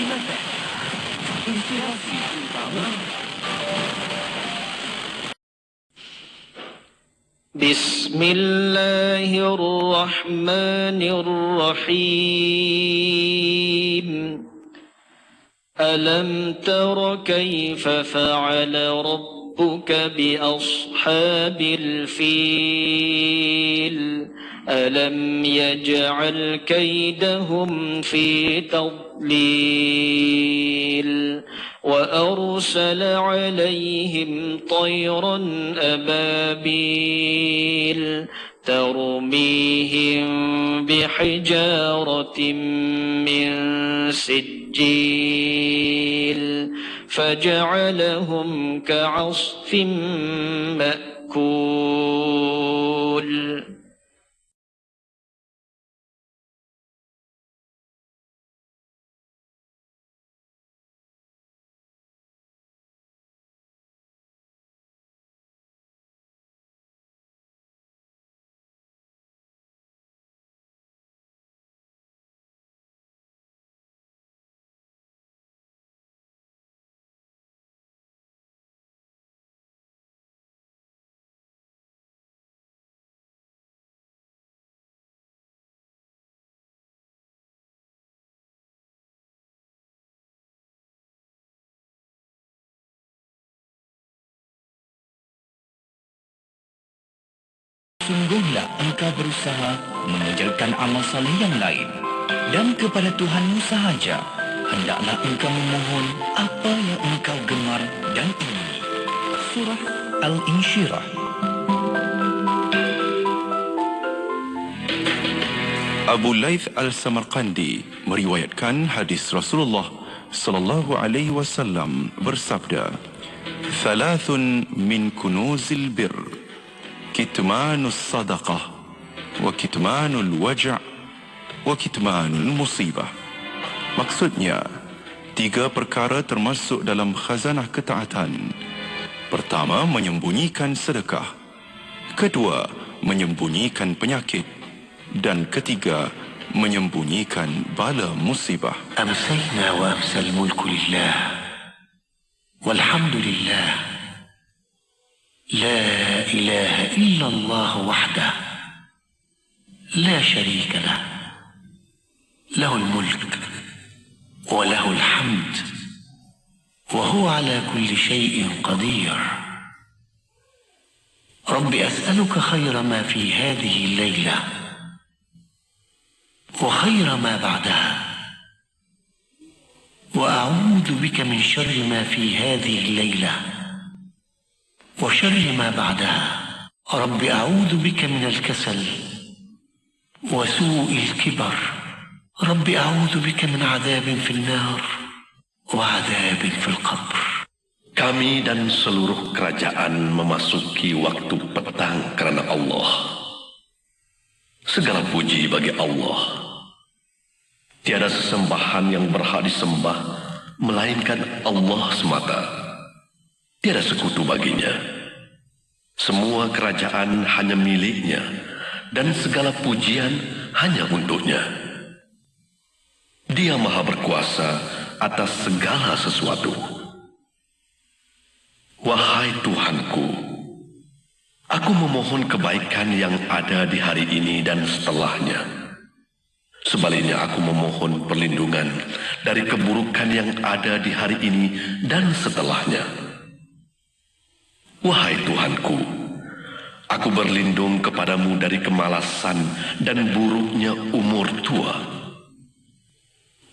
Silakan. Inspirasi utama. Bismillahirrahmanirrahim. Alam tara kaifa fa'ala rabbuka bi ashabil fil. Alam yaj'al kaydahum fi tadlil. وأرسل عليهم طيرا أبابيل ترميهم بحجارة من سجيل فجعلهم كعصف مأكول. Sungguhlah engkau berusaha mengejarkan amal saleh yang lain, dan kepada Tuhanmu sahaja hendaklah engkau memohon apa yang engkau gemar dan ingini. Surah Al-Insyirah. Abu Laith Al-Samarqandi meriwayatkan hadis Rasulullah sallallahu alaihi wasallam bersabda, "Thalathun min kunuzil birr, kitmanus sadaqah, wa kitmanul waja' wa kitmanul musibah." Maksudnya, 3 perkara termasuk dalam khazanah ketaatan. Pertama, menyembunyikan sedekah. Kedua, menyembunyikan penyakit. Dan ketiga, menyembunyikan bala musibah. Amsayna wa amsal mulku lillah, walhamdulillah. لا إله إلا الله وحده لا شريك له، له الملك وله الحمد وهو على كل شيء قدير. رب أسألك خير ما في هذه الليلة وخير ما بعدها، وأعوذ بك من شر ما في هذه الليلة وشر ما بعدها. رب أعوذ بك من الكسل وسوء الكبر. رب أعوذ بك من عذاب في النار وعذاب في القبر. Kami dan seluruh kerajaan memasuki waktu petang kerana Allah. Segala puji bagi Allah. Tiada sesembahan yang berhak disembah melainkan Allah semata. Tiada sekutu baginya. Semua kerajaan hanya miliknya dan segala pujian hanya untuknya. Dia maha berkuasa atas segala sesuatu. Wahai Tuhanku, aku memohon kebaikan yang ada di hari ini dan setelahnya. Sebaliknya aku memohon perlindungan dari keburukan yang ada di hari ini dan setelahnya. Wahai Tuhanku, aku berlindung kepadamu dari kemalasan dan buruknya umur tua.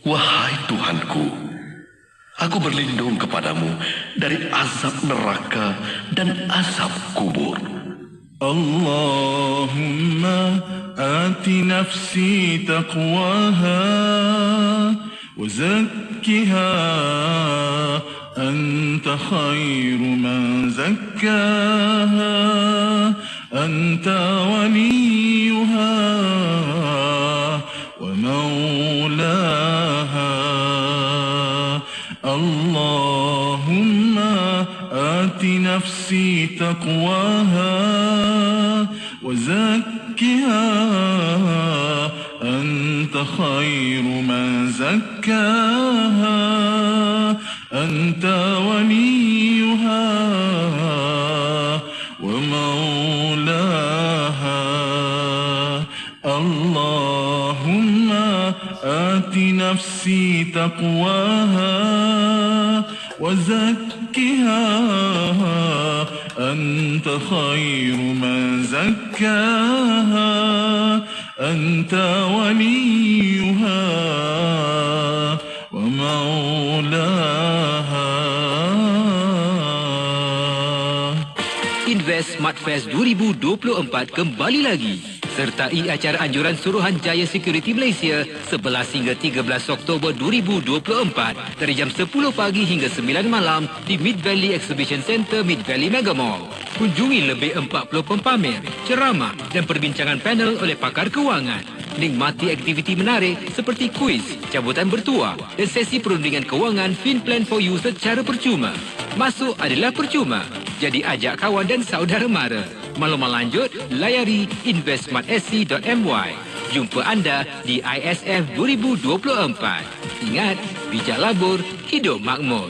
Wahai Tuhanku, aku berlindung kepadamu dari azab neraka dan azab kubur. Allahumma ati nafsi taqwaha wa zakkiha anta khairu man zakkaha anta waliyuha wa maulaha. Allahumma ati nafsi taqwaha wa zakkiha anta khairu man زكاها أنت وليها ومولاها اللهم آت نفسي تقواها وزكها أنت خير من زكاها أنت وليها ومولاها. Invest Smart Fest 2024 kembali lagi. Sertai acara anjuran Suruhanjaya Security Malaysia 11 hingga 13 Oktober 2024 dari jam 10 pagi hingga 9 malam di Mid Valley Exhibition Centre, Mid Valley Mega Mall. Kunjungi lebih 40 pempamer, ceramah dan perbincangan panel oleh pakar kewangan. Nikmati aktiviti menarik seperti kuis, cabutan bertuah dan sesi perundingan kewangan FinPlan for You secara percuma. Masuk adalah percuma. Jadi ajak kawan dan saudara mara. Maklumat lanjut, layari investmartsc.my. Jumpa anda di ISF 2024. Ingat, bijak labur, hidup makmur.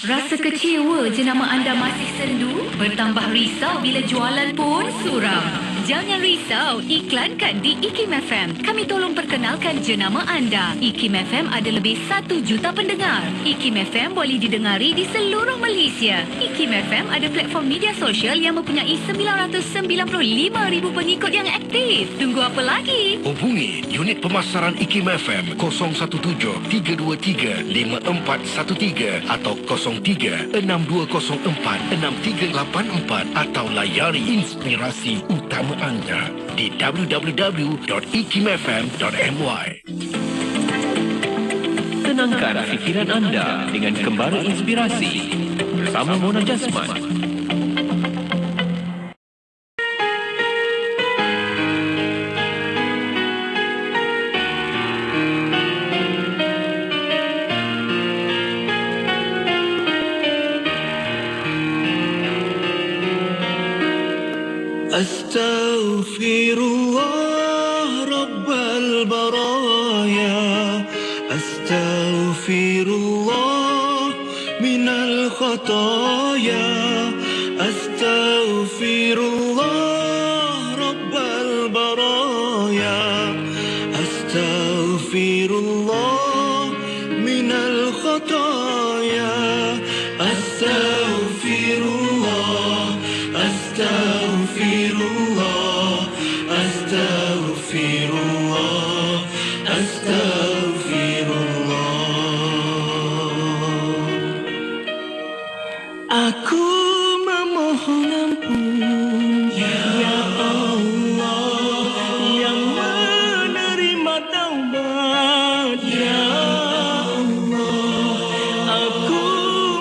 Rasa kecewa jenama anda masih sendu? Bertambah risau bila jualan pun suram? Jangan risau, iklankan di IKIM FM. Kami tolong perkenalkan jenama anda. IKIM FM ada lebih 1 juta pendengar. IKIM FM boleh didengari di seluruh Malaysia. IKIM FM ada platform media sosial yang mempunyai 995,000 pengikut yang aktif. Tunggu apa lagi? Hubungi unit pemasaran IKIM FM 017-323-5413 atau 03-6204-6384 atau layari inspirasi utama anda di www.ikimfm.my. Tenangkan fikiran anda dengan Kembara Inspirasi bersama Mona Jasman. Astaghfirullah Rabbal Baraya, Astaghfirullah minal khataya, Astaghfirullah Rabbal Baraya, Astaghfirullah minal khataya, Astaghfirullah, Astaghfirullah, Astaghfirullah, Astaghfirullah. Aku memohon ampun, ya Allah, yang menerima taubat, ya Allah. Aku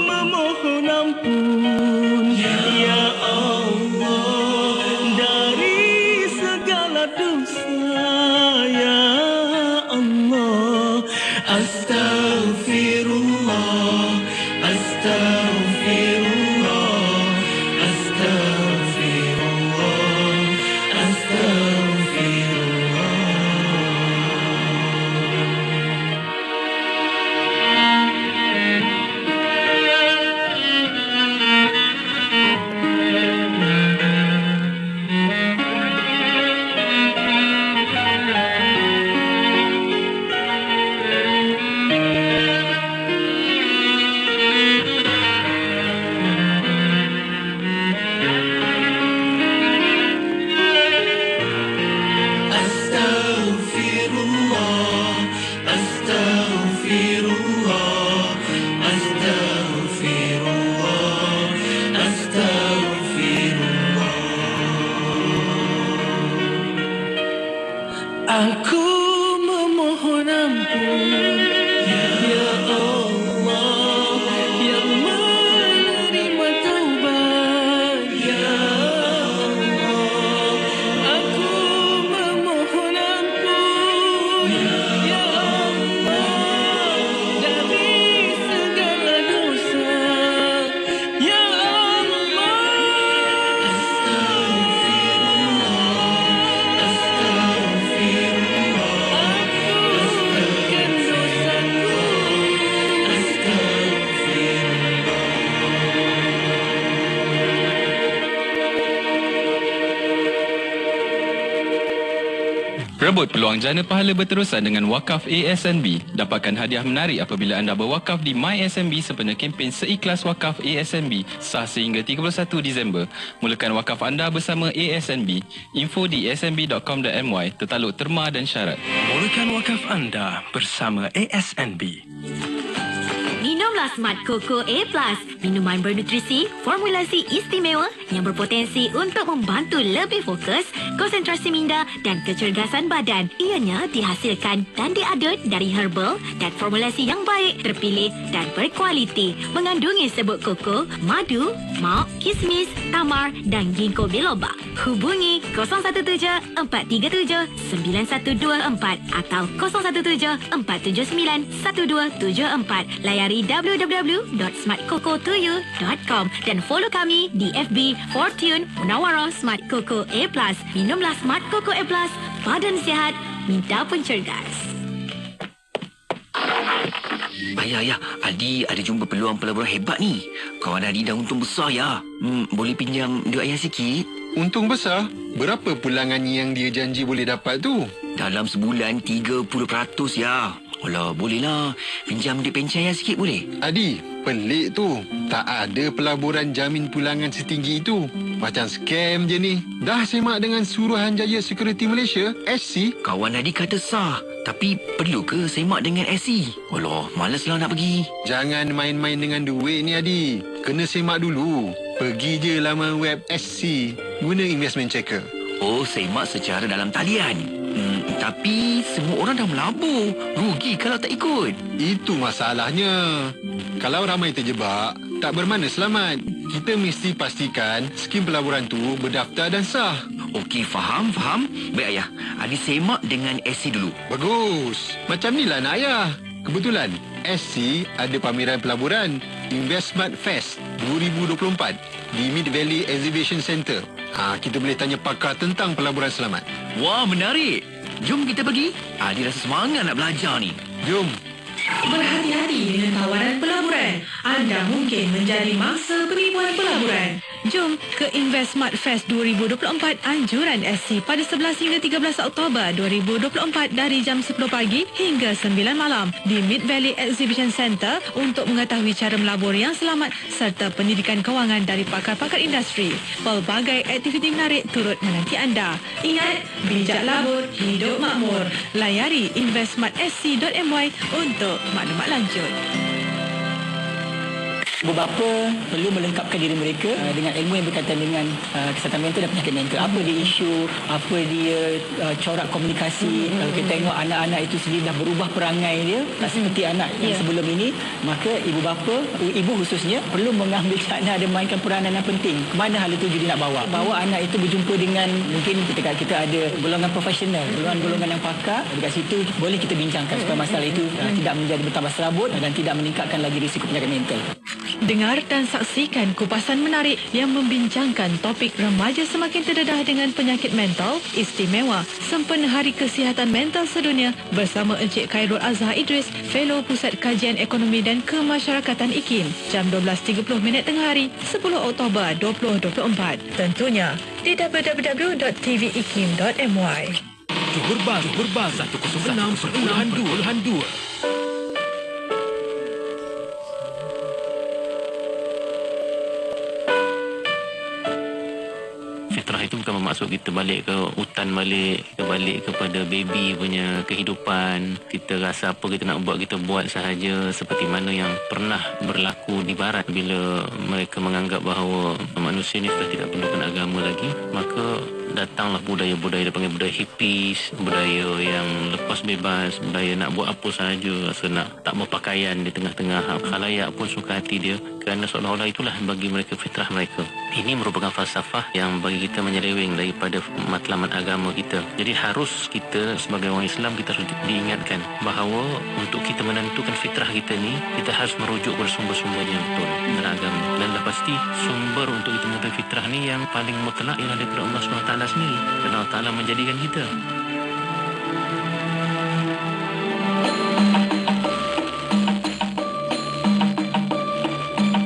memohon ampun, ya Allah, dari segala dosa, ya Allah. Astaghfirullah, astaghfirullah, astaghfirullah, astaghfirullah. Rebut peluang jana pahala berterusan dengan Wakaf ASNB. Dapatkan hadiah menarik apabila anda berwakaf di MySNB sempena kempen Seikhlas Wakaf ASNB sah sehingga 31 Disember. Mulakan wakaf anda bersama ASNB. Info di asnb.com.my, tertaluk terma dan syarat. Mulakan wakaf anda bersama ASNB. Minumlah Smart Coco A+, minuman bernutrisi, formulasi istimewa yang berpotensi untuk membantu lebih fokus, konsentrasi minda dan kecergasan badan. Ianya dihasilkan dan diadut dari herbal dan formulasi yang baik, terpilih dan berkualiti. Mengandungi serbuk koko, madu, malt, kismis, tamar dan ginkgo biloba. Hubungi 017-437-9124 atau 017-479-1274. Layari www.smartcoco2u.com dan follow kami di FB Fortune Munawwarah Smart Coco A+. Minumlah Smart Coco A+, badan sihat, minda pun cergas. Ayah, Adi ada jumpa peluang pelaburan hebat ni. Kawan Adi dah untung besar ya. Boleh pinjam duit ayah sikit? Untung besar? Berapa pulangannya yang dia janji boleh dapat tu? Dalam sebulan 30% ya. Alah, bolehlah. Pinjam duit pencen ayah sikit boleh? Adi, pelik tu. Tak ada pelaburan jamin pulangan setinggi itu. Macam scam je ni. Dah semak dengan Suruhanjaya Security Malaysia, SC? Kawan Adi kata sah. Tapi perlu ke semak dengan SC? Alah, malaslah nak pergi. Jangan main-main dengan duit ni, Adi. Kena semak dulu. Pergi je laman web SC. Guna investment checker. Oh, semak secara dalam talian. Tapi semua orang dah melabur. Rugi kalau tak ikut. Itu masalahnya. Kalau ramai terjebak, tak bermakna selamat. Kita mesti pastikan skim pelaburan tu berdaftar dan sah. Okey, faham. Baik ayah, Adi semak dengan SC dulu. Bagus. Macam ni lah nak ayah. Kebetulan, SC ada pameran pelaburan Investment Fest 2024 di Mid Valley Exhibition Centre. Kita boleh tanya pakar tentang pelaburan selamat. Wah, menarik. Jom kita pergi. Adi rasa semangat nak belajar ni. Jom. Berhati-hati dengan tawaran pelaburan. Anda mungkin menjadi mangsa penipuan pelaburan. Jom ke Investmart Fest 2024 Anjuran SC pada 11 hingga 13 Oktober 2024 dari jam 10 pagi hingga 9 malam di Mid Valley Exhibition Centre untuk mengetahui cara melabur yang selamat serta pendidikan kewangan dari pakar-pakar industri. Pelbagai aktiviti menarik turut menanti anda. Ingat, bijak labur, hidup makmur. Layari investmartsc.my untuk maklumat lanjut. Ibu bapa perlu melengkapkan diri mereka dengan ilmu yang berkaitan dengan kesihatan mental dan penyakit mental. Apa dia isu, apa dia corak komunikasi. Kalau kita tengok anak-anak itu sendiri dah berubah perangai dia, tak seperti anak yang sebelum ini, maka ibu bapa, ibu khususnya perlu mengambil cara ada mainkan peranan yang penting. Kemana hal itu jadi nak bawa anak itu berjumpa dengan, mungkin kita ada golongan profesional, golongan yang pakar. Dekat situ boleh kita bincangkan supaya masalah itu tidak menjadi bertambah serabut dan tidak meningkatkan lagi risiko penyakit mental. Dengar dan saksikan kupasan menarik yang membincangkan topik remaja semakin terdedah dengan penyakit mental istimewa sempena Hari Kesihatan Mental Sedunia bersama Encik Khairul Azhar Idris, Fellow Pusat Kajian Ekonomi dan Kemasyarakatan IKIM, jam 12.30 tengah hari 10 Oktober 2024. Tentunya di www.tvikim.my. Johor Bahru 106.2. Fitrah itu bukan bermaksud kita balik ke hutan, balik kepada baby punya kehidupan. Kita rasa apa kita nak buat, kita buat sahaja, seperti mana yang pernah berlaku di barat bila mereka menganggap bahawa manusia ni sudah tidak perlukan agama lagi. Maka datanglah budaya-budaya dia panggil budaya hippies, budaya yang lepas bebas, budaya nak buat apa sahaja, rasa nak tak berpakaian di tengah-tengah khalayak pun suka hati dia, kerana seolah-olah itulah bagi mereka fitrah mereka. Ini merupakan falsafah yang bagi kita menyeleweng daripada matlamat agama kita. Jadi harus kita sebagai orang Islam, kita harus diingatkan bahawa untuk kita menentukan fitrah kita ni, kita harus merujuk kepada sumber-sumber yang betul dalam agama. Dan dah pasti sumber untuk kita menentukan fitrah ni yang paling mutlak ialah daripada Allah SWT sendiri, kerana Allah Ta'ala menjadikan kita.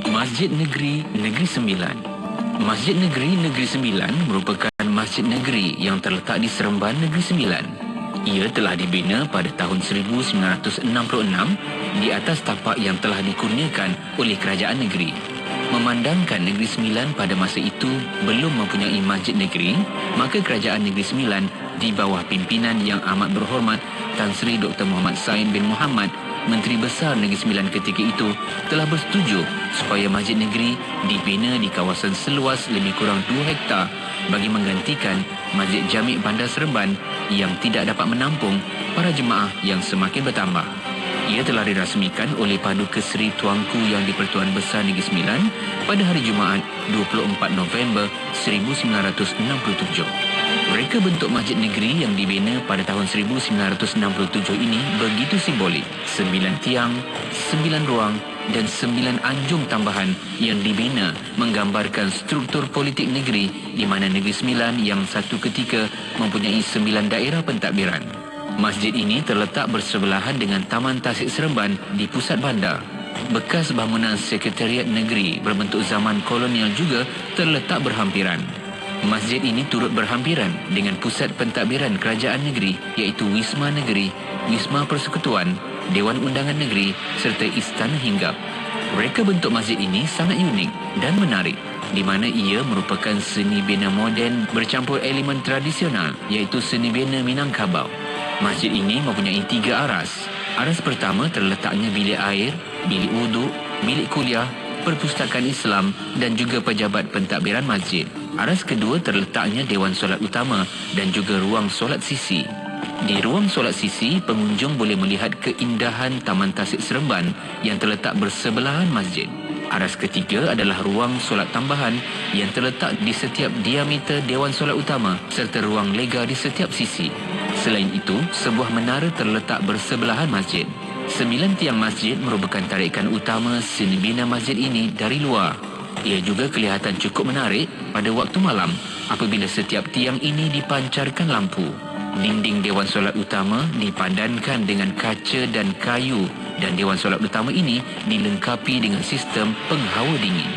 Masjid Negeri Negeri Sembilan. Masjid Negeri Negeri Sembilan merupakan masjid negeri yang terletak di Seremban Negeri Sembilan. Ia telah dibina pada tahun 1966 di atas tapak yang telah dikurniakan oleh kerajaan negeri. Memandangkan Negeri Sembilan pada masa itu belum mempunyai masjid negeri, maka kerajaan Negeri Sembilan di bawah pimpinan yang amat berhormat Tan Sri Dr. Muhammad Sain bin Muhammad, Menteri Besar Negeri Sembilan ketika itu, telah bersetuju supaya masjid negeri dibina di kawasan seluas lebih kurang 2 hektar bagi menggantikan Masjid Jamik Bandar Seremban yang tidak dapat menampung para jemaah yang semakin bertambah. Ia telah dirasmikan oleh Paduka Seri Tuanku Yang di-Pertuan Besar Negeri Sembilan pada hari Jumaat 24 November 1967. Mereka bentuk masjid negeri yang dibina pada tahun 1967 ini begitu simbolik. 9 tiang, 9 ruang dan 9 anjung tambahan yang dibina menggambarkan struktur politik negeri di mana Negeri Sembilan yang satu ketika mempunyai 9 daerah pentadbiran. Masjid ini terletak bersebelahan dengan Taman Tasik Seremban di pusat bandar. Bekas bangunan Sekretariat Negeri berbentuk zaman kolonial juga terletak berhampiran. Masjid ini turut berhampiran dengan pusat pentadbiran kerajaan negeri iaitu Wisma Negeri, Wisma Persekutuan, Dewan Undangan Negeri serta Istana Hinggap. Reka bentuk masjid ini sangat unik dan menarik di mana ia merupakan seni bina moden bercampur elemen tradisional iaitu seni bina Minangkabau. Masjid ini mempunyai 3 aras. Aras pertama terletaknya bilik air, bilik wuduk, bilik kuliah, perpustakaan Islam dan juga pejabat pentadbiran masjid. Aras kedua terletaknya Dewan Solat Utama dan juga ruang solat sisi. Di ruang solat sisi, pengunjung boleh melihat keindahan Taman Tasik Seremban yang terletak bersebelahan masjid. Aras ketiga adalah ruang solat tambahan yang terletak di setiap diameter Dewan Solat Utama serta ruang lega di setiap sisi. Selain itu, sebuah menara terletak bersebelahan masjid. 9 tiang masjid merupakan tarikan utama seni bina masjid ini dari luar. Ia juga kelihatan cukup menarik pada waktu malam apabila setiap tiang ini dipancarkan lampu. Dinding Dewan Solat Utama dipadankan dengan kaca dan kayu dan Dewan Solat Utama ini dilengkapi dengan sistem penghawa dingin.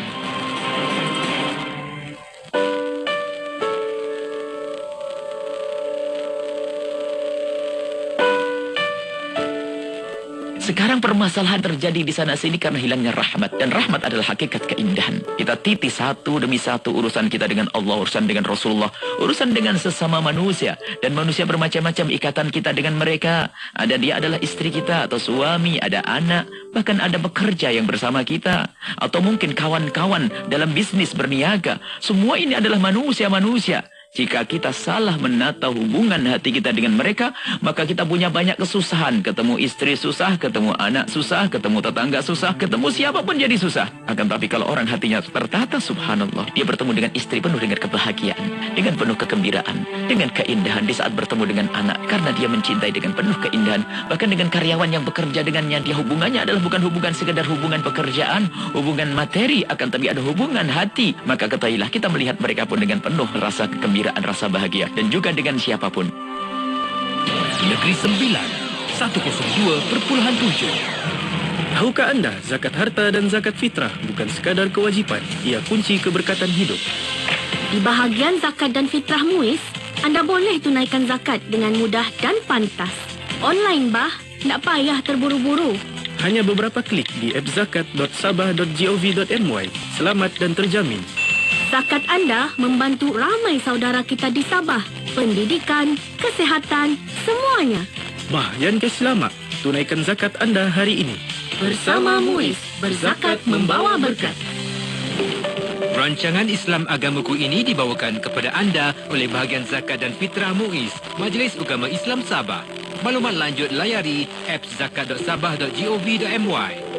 Sekarang permasalahan terjadi di sana sini karena hilangnya rahmat. Dan rahmat adalah hakikat keindahan. Kita titi satu demi satu urusan kita dengan Allah, urusan dengan Rasulullah, urusan dengan sesama manusia. Dan manusia bermacam-macam ikatan kita dengan mereka. Ada dia adalah istri kita atau suami, ada anak, bahkan ada pekerja yang bersama kita. Atau mungkin kawan-kawan dalam bisnis berniaga. Semua ini adalah manusia-manusia. Jika kita salah menata hubungan hati kita dengan mereka, maka kita punya banyak kesusahan. Ketemu istri susah, ketemu anak susah, ketemu tetangga susah, ketemu siapapun jadi susah. Akan tapi kalau orang hatinya tertata, subhanallah, dia bertemu dengan istri penuh dengan kebahagiaan, dengan penuh kegembiraan, dengan keindahan di saat bertemu dengan anak. Karena dia mencintai dengan penuh keindahan. Bahkan dengan karyawan yang bekerja dengannya, dia hubungannya adalah bukan hubungan sekedar hubungan pekerjaan, hubungan materi, akan tapi ada hubungan hati. Maka ketahuilah kita melihat mereka pun dengan penuh rasa kegembiraan, rasa bahagia dan juga dengan siapapun. Negeri Sembilan 102.7. Tahukah anda zakat harta dan zakat fitrah bukan sekadar kewajipan, ia kunci keberkatan hidup. Di bahagian zakat dan fitrah MUIS, anda boleh tunaikan zakat dengan mudah dan pantas. Online bah, tak payah terburu-buru. Hanya beberapa klik di appzakat.sabah.gov.my. Selamat dan terjamin. Zakat anda membantu ramai saudara kita di Sabah. Pendidikan, kesihatan, semuanya. Bah, yang ke selamat. Tunaikan zakat anda hari ini. Bersama MUIS, berzakat membawa berkat. Rancangan Islam Agamaku ini dibawakan kepada anda oleh bahagian zakat dan fitrah MUIS, Majlis Ugama Islam Sabah. Maklumat lanjut layari appzakat.sabah.gov.my.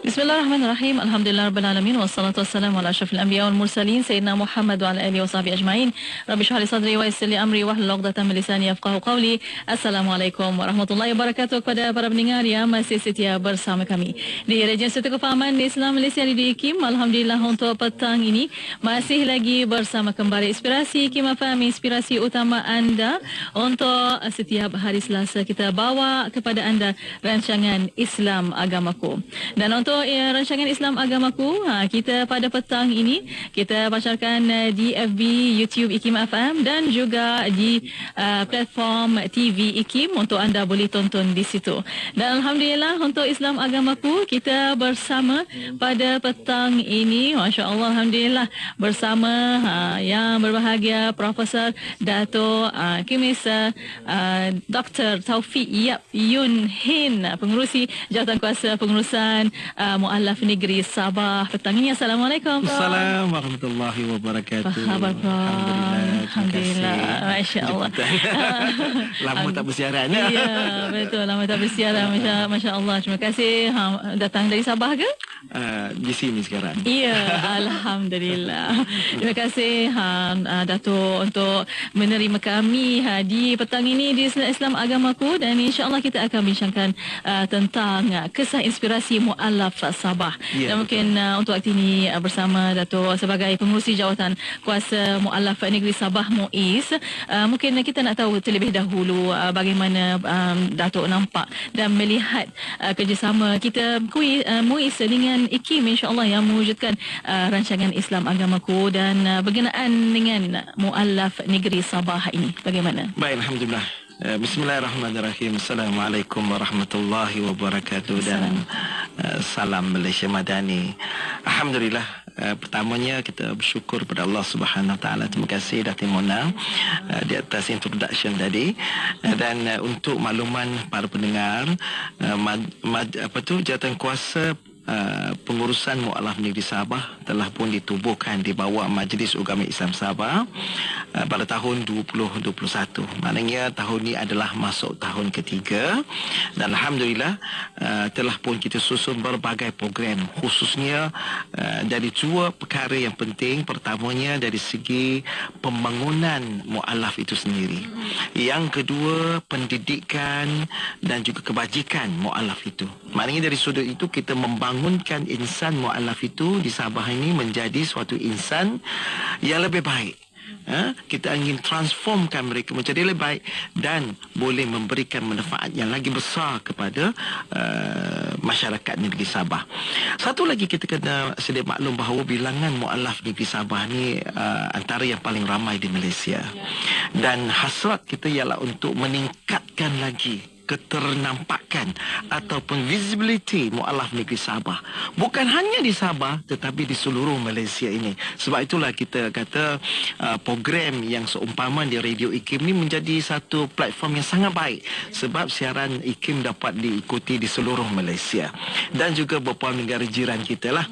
Bismillahirrahmanirrahim. Alhamdulillah rabbil alamin wassalatu wassalamu ala asyrafil anbiya wal mursalin sayyidina Muhammad wa ala alihi washabbihi ajmain. Rabbi shrah li sadri wa yassir li amri wahlul 'uqdatam min lisani yafqahu qawli. Assalamualaikum warahmatullahi wabarakatuh kepada para pendengar yang masih setia bersama kami di Rejim Satu Kefahaman Islam Malaysia di IKIM. Alhamdulillah untuk petang ini masih lagi bersama kembali Inspirasi IKIM FM, inspirasi utama anda untuk setiap hari Selasa kita bawa kepada anda rancangan Islam Agamaku. Dan untuk untuk rancangan Islam Agamaku, kita pada petang ini kita pasarkan di FB, YouTube IKIM FM dan juga di platform TV IKIM untuk anda boleh tonton di situ. Dan alhamdulillah untuk Islam Agamaku kita bersama pada petang ini, masya-Allah, alhamdulillah bersama yang berbahagia Profesor Dato' Kimis Dr. Taufik Yap Yun Hin, pengerusi Jawatan Kuasa Pengurusan Mu'allaf Negeri Sabah petang ini. Assalamualaikum. Assalamualaikum warahmatullahi wabarakatuh. Apa khabar, Prof? Alhamdulillah. Masya-Allah. Lama tak bersiaran. Ya, betul. Lama tak bersiaran. Masya-Allah. Terima kasih. Datang dari Sabah ke? Di sini sekarang. Ya, alhamdulillah. Terima kasih Dato' untuk menerima kami di petang ini di Islam Agamaku, dan insya-Allah kita akan bincangkan tentang kisah inspirasi Mu'allaf Sabah. Ya, dan mungkin untuk waktu ini bersama Dato' sebagai pengurusi Jawatan Kuasa Mu'allaf Negeri Sabah MUIS, mungkin kita nak tahu terlebih dahulu bagaimana Dato' nampak dan melihat kerjasama kita MUIS dengan IKIM, insya-Allah, yang mewujudkan rancangan Islam Agamaku dan berkenaan dengan Mu'allaf Negeri Sabah ini. Bagaimana? Baik, alhamdulillah. Bismillahirrahmanirrahim. Assalamualaikum warahmatullahi wabarakatuh dan salam Malaysia Madani. Alhamdulillah, pertamanya kita bersyukur kepada Allah Subhanahu Wa Taala. Terima kasih Datin Mona di atas introduction tadi, dan untuk makluman para pendengar, Jawatan Kuasa Pengurusan Mu'allaf Negeri Sabah telah pun ditubuhkan di bawah Majlis Ugama Islam Sabah pada tahun 2021. Maknanya tahun ini adalah masuk tahun ketiga, dan alhamdulillah telah pun kita susun berbagai program, khususnya dari dua perkara yang penting. Pertamanya dari segi pembangunan mu'allaf itu sendiri. Yang kedua, pendidikan dan juga kebajikan mu'allaf itu. Maknanya dari sudut itu kita membangunkan insan mu'allaf itu di Sabah ini menjadi suatu insan yang lebih baik. Kita ingin transformkan mereka menjadi lebih baik dan boleh memberikan manfaat yang lagi besar kepada masyarakat negeri Sabah. Satu lagi kita kena sedia maklum bahawa bilangan mu'allaf negeri Sabah ni antara yang paling ramai di Malaysia. Dan hasrat kita ialah untuk meningkatkan lagi keternampakan ataupun visibility mu'allaf negeri Sabah, bukan hanya di Sabah tetapi di seluruh Malaysia ini. Sebab itulah kita kata program yang seumpama di Radio IKIM ini menjadi satu platform yang sangat baik, sebab siaran IKIM dapat diikuti di seluruh Malaysia dan juga beberapa negara jiran kita lah.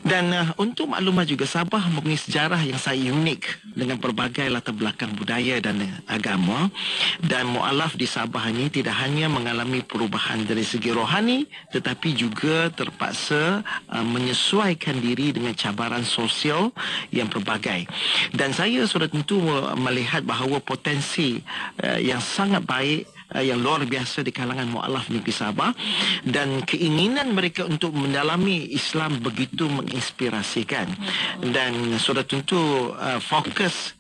Dan untuk maklumat juga, Sabah mempunyai sejarah yang sangat unik dengan berbagai latar belakang budaya dan agama, dan mu'allaf di Sabah ini tidak hanya mengalami perubahan dari segi rohani tetapi juga terpaksa menyesuaikan diri dengan cabaran sosial yang berbagai. Dan saya sudah tentu melihat bahawa potensi yang sangat baik, yang luar biasa di kalangan mu'allaf negeri Sabah, dan keinginan mereka untuk mendalami Islam begitu menginspirasikan. Dan sudah tentu fokus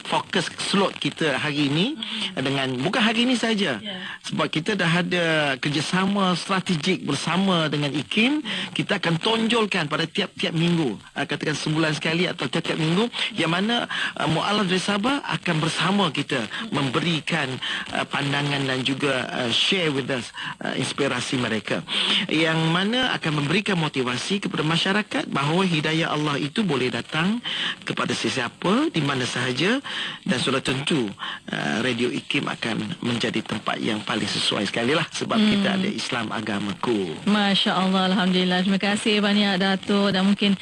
fokus slot kita hari ini dengan, bukan hari ini saja, sebab kita dah ada kerjasama strategik bersama dengan IKIM. Kita akan tonjolkan pada tiap-tiap minggu, katakan sebulan sekali atau tiap-tiap minggu, yang mana mu'allaf dari Sabah akan bersama kita memberikan pandangan dan juga share with us inspirasi mereka, yang mana akan memberikan motivasi kepada masyarakat bahawa hidayah Allah itu boleh datang kepada sesiapa di mana sahaja, dan sudah tentu Radio IKIM akan menjadi tempat yang paling sesuai sekali lah, sebab kita ada Islam Agamaku. Masya Allah, alhamdulillah. Terima kasih banyak Dato', dan mungkin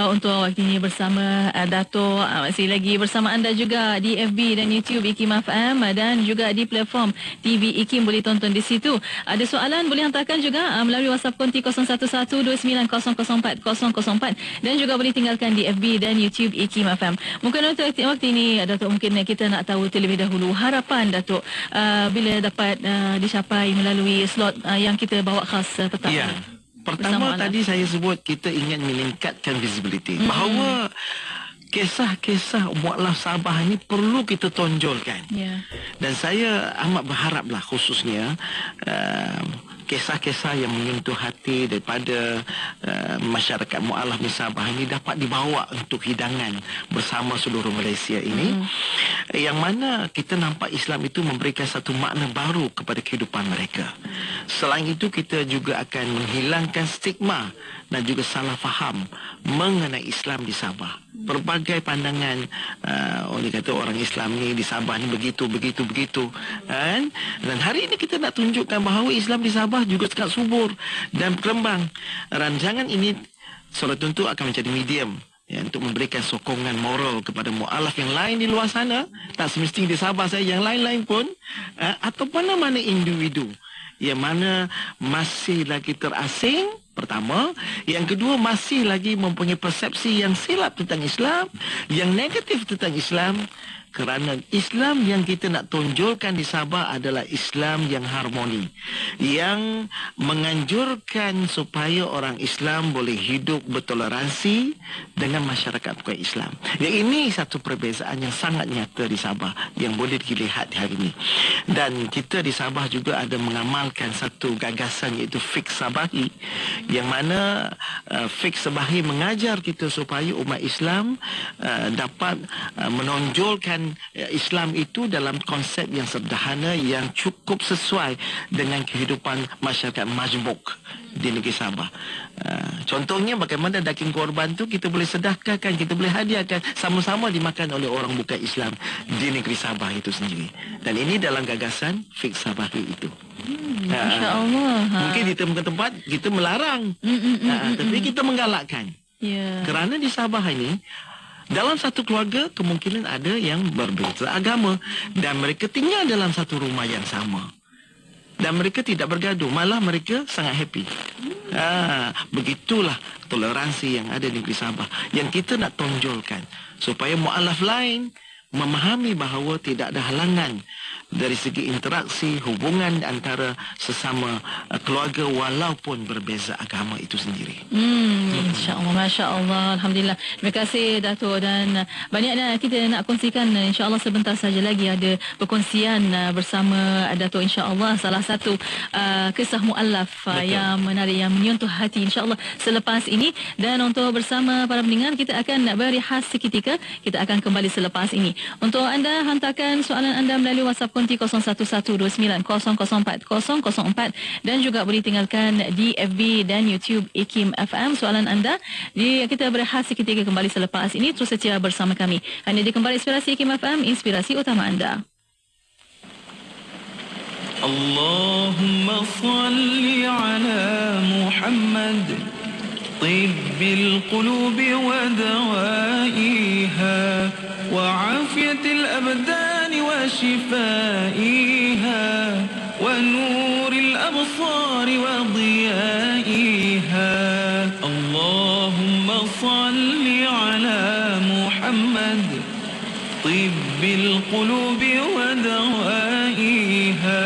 untuk waktu ini bersama Dato' masih lagi bersama anda juga di FB dan YouTube IKIM FM, dan juga di platform TV IKIM, boleh tonton di situ. Ada soalan boleh hantarkan juga melalui WhatsApp konti 0112900404, dan juga boleh tinggalkan di FB dan YouTube IKIM FM. Mungkin untuk waktu ini Dato', mungkin kita nak tahu terlebih dahulu harapan Dato' bila dapat dicapai melalui slot yang kita bawa khas petang. Ya. Pertama tadi saya sebut kita ingin meningkatkan visibility, bahawa kisah-kisah mu'allaf Sabah ini perlu kita tonjolkan. Dan saya amat berharaplah khususnya kisah-kisah yang menyentuh hati daripada masyarakat mu'alaf di Sabah ini dapat dibawa untuk hidangan bersama seluruh Malaysia ini, yang mana kita nampak Islam itu memberikan satu makna baru kepada kehidupan mereka. Selain itu, kita juga akan menghilangkan stigma dan juga salah faham mengenai Islam di Sabah. Berbagai pandangan orang kata orang Islam ni di Sabah ni begitu kan? Dan hari ini kita nak tunjukkan bahawa Islam di Sabah juga sangat subur dan berkembang. Rancangan ini surat tentu akan menjadi medium untuk memberikan sokongan moral kepada mu'alaf yang lain di luar sana, tak semestinya di Sabah saja, yang lain-lain pun, atau mana-mana individu yang mana masih lagi terasing, pertama. Yang kedua, masih lagi mempunyai persepsi yang silap tentang Islam, yang negatif tentang Islam. Kerana Islam yang kita nak tonjolkan di Sabah adalah Islam yang harmoni, yang menganjurkan supaya orang Islam boleh hidup bertoleransi dengan masyarakat bukan Islam. Yang ini satu perbezaan yang sangat nyata di Sabah yang boleh dilihat hari ini. Dan kita di Sabah juga ada mengamalkan satu gagasan iaitu Fiqh Sabahi, yang mana Fiqh Sabahi mengajar kita supaya umat Islam dapat menonjolkan Islam itu dalam konsep yang sederhana yang cukup sesuai dengan kehidupan masyarakat majmuk di negeri Sabah. Contohnya bagaimana daging korban tu kita boleh sedekahkan, kita boleh hadiahkan, sama-sama dimakan oleh orang bukan Islam di negeri Sabah itu sendiri. Dan ini dalam gagasan Fiqh Sabahi itu. Masya Allah. Mungkin di tempat-tempat kita melarang, tapi kita menggalakkan. Kerana di Sabah ini, dalam satu keluarga kemungkinan ada yang berbeza agama dan mereka tinggal dalam satu rumah yang sama. Dan mereka tidak bergaduh, malah mereka sangat happy. Begitulah toleransi yang ada di negeri Sabah yang kita nak tonjolkan supaya mu'alaf lain memahami bahawa tidak ada halangan dari segi interaksi, hubungan antara sesama keluarga walaupun berbeza agama itu sendiri. InsyaAllah, Masya Allah, Alhamdulillah. Terima kasih Dato', dan banyak kita nak kongsikan. InsyaAllah sebentar saja lagi ada perkongsian bersama Dato', InsyaAllah salah satu kisah mu'alaf yang menarik, yang menyentuh hati, InsyaAllah selepas ini. Dan untuk bersama para pendengar, kita akan berehat seketika. Kita akan kembali selepas ini. Untuk anda, hantarkan soalan anda melalui WhatsApp konti 0112900404 dan juga boleh tinggalkan di FB dan YouTube IKIM FM soalan anda. Kita berehat seketika, kembali selepas ini. Terus setia bersama kami. Hanya di Kembali Inspirasi IKIM FM, inspirasi utama anda. Allahumma salli ala Muhammad طب القلوب ودوائها وعافية الأبدان وشفائها ونور الأبصار وضيائها اللهم صل على محمد طب القلوب ودوائها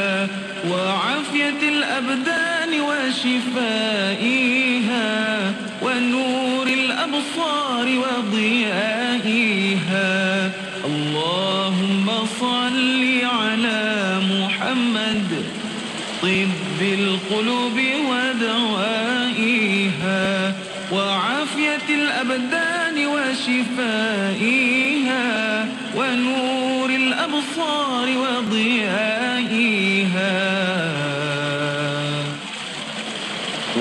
وعافية الأبدان وشفائها ونور الأبصار وضيائها اللهم صل على محمد طب القلوب ودوائها وعافية الأبدان وشفائها ونور الأبصار وضيائها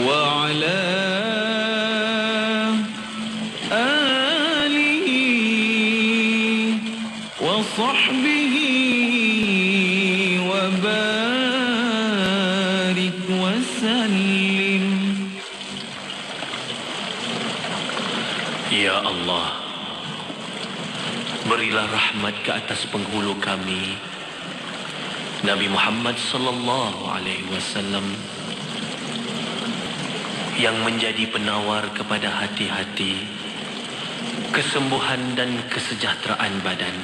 وعلى وصحبه وبارك وسلم. Ya Allah, berilah rahmat ke atas penghulu kami, Nabi Muhammad sallallahu alaihi wasallam, yang menjadi penawar kepada hati-hati, kesembuhan dan kesejahteraan badan,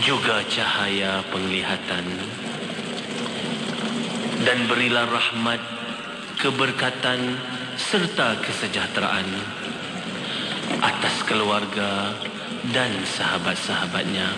juga cahaya penglihatan. Dan berilah rahmat, keberkatan serta kesejahteraan atas keluarga dan sahabat-sahabatnya.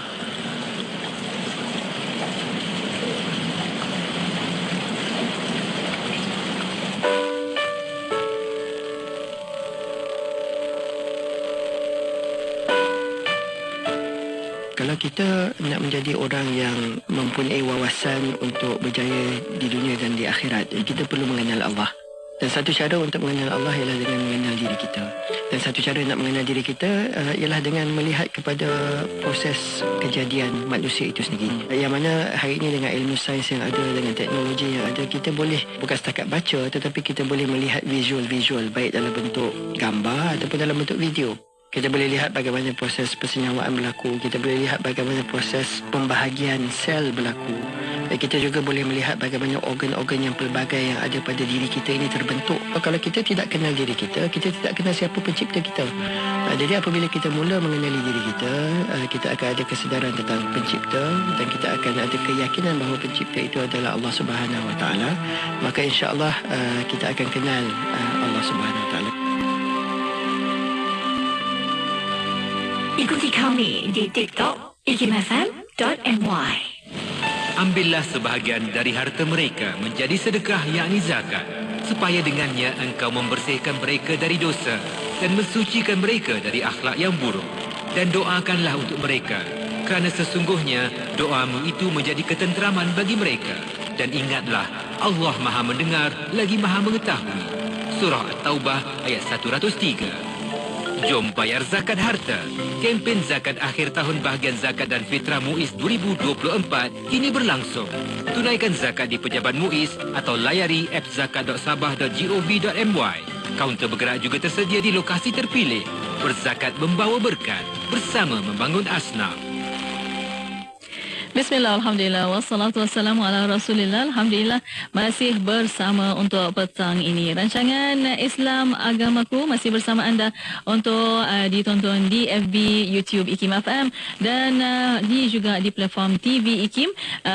Kalau kita nak menjadi orang yang mempunyai wawasan untuk berjaya di dunia dan di akhirat, kita perlu mengenal Allah. Dan satu cara untuk mengenal Allah ialah dengan mengenal diri kita. Dan satu cara nak mengenal diri kita ialah dengan melihat kepada proses kejadian manusia itu sendiri. Yang mana hari ini dengan ilmu sains yang ada, dengan teknologi yang ada, kita boleh bukan setakat baca, tetapi kita boleh melihat visual-visual, baik dalam bentuk gambar ataupun dalam bentuk video. Kita boleh lihat bagaimana proses persenyawaan berlaku. Kita boleh lihat bagaimana proses pembahagian sel berlaku. Dan kita juga boleh melihat bagaimana organ-organ yang pelbagai yang ada pada diri kita ini terbentuk. Kalau kita tidak kenal diri kita tidak kenal siapa pencipta kita. Jadi apabila kita mula mengenali diri kita akan ada kesedaran tentang pencipta dan kita akan ada keyakinan bahawa pencipta itu adalah Allah Subhanahu Wa Taala. Maka insya-Allah kita akan kenal Allah Subhanahu Wa Taala. Ikuti kami di TikTok ikimfm.my. Ambillah sebahagian dari harta mereka menjadi sedekah yakni zakat, supaya dengannya engkau membersihkan mereka dari dosa dan mensucikan mereka dari akhlak yang buruk. Dan doakanlah untuk mereka, kerana sesungguhnya doamu itu menjadi ketenteraman bagi mereka. Dan ingatlah, Allah Maha Mendengar lagi Maha Mengetahui. Surah At-Taubah ayat 103. Jom bayar zakat harta. Kempen zakat akhir tahun bahagian zakat dan fitrah MUIS 2024 kini berlangsung. Tunaikan zakat di pejabat MUIS atau layari app zakat.sabah.gov.my. Kaunter bergerak juga tersedia di lokasi terpilih. Berzakat membawa berkat, bersama membangun asnaf. Bismillah, Alhamdulillah, wassalatu wassalamu ala Rasulillah. Alhamdulillah, masih bersama untuk petang ini. Rancangan Islam Agamaku masih bersama anda untuk ditonton di FB, YouTube IKIM FM dan juga di platform TV IKIM.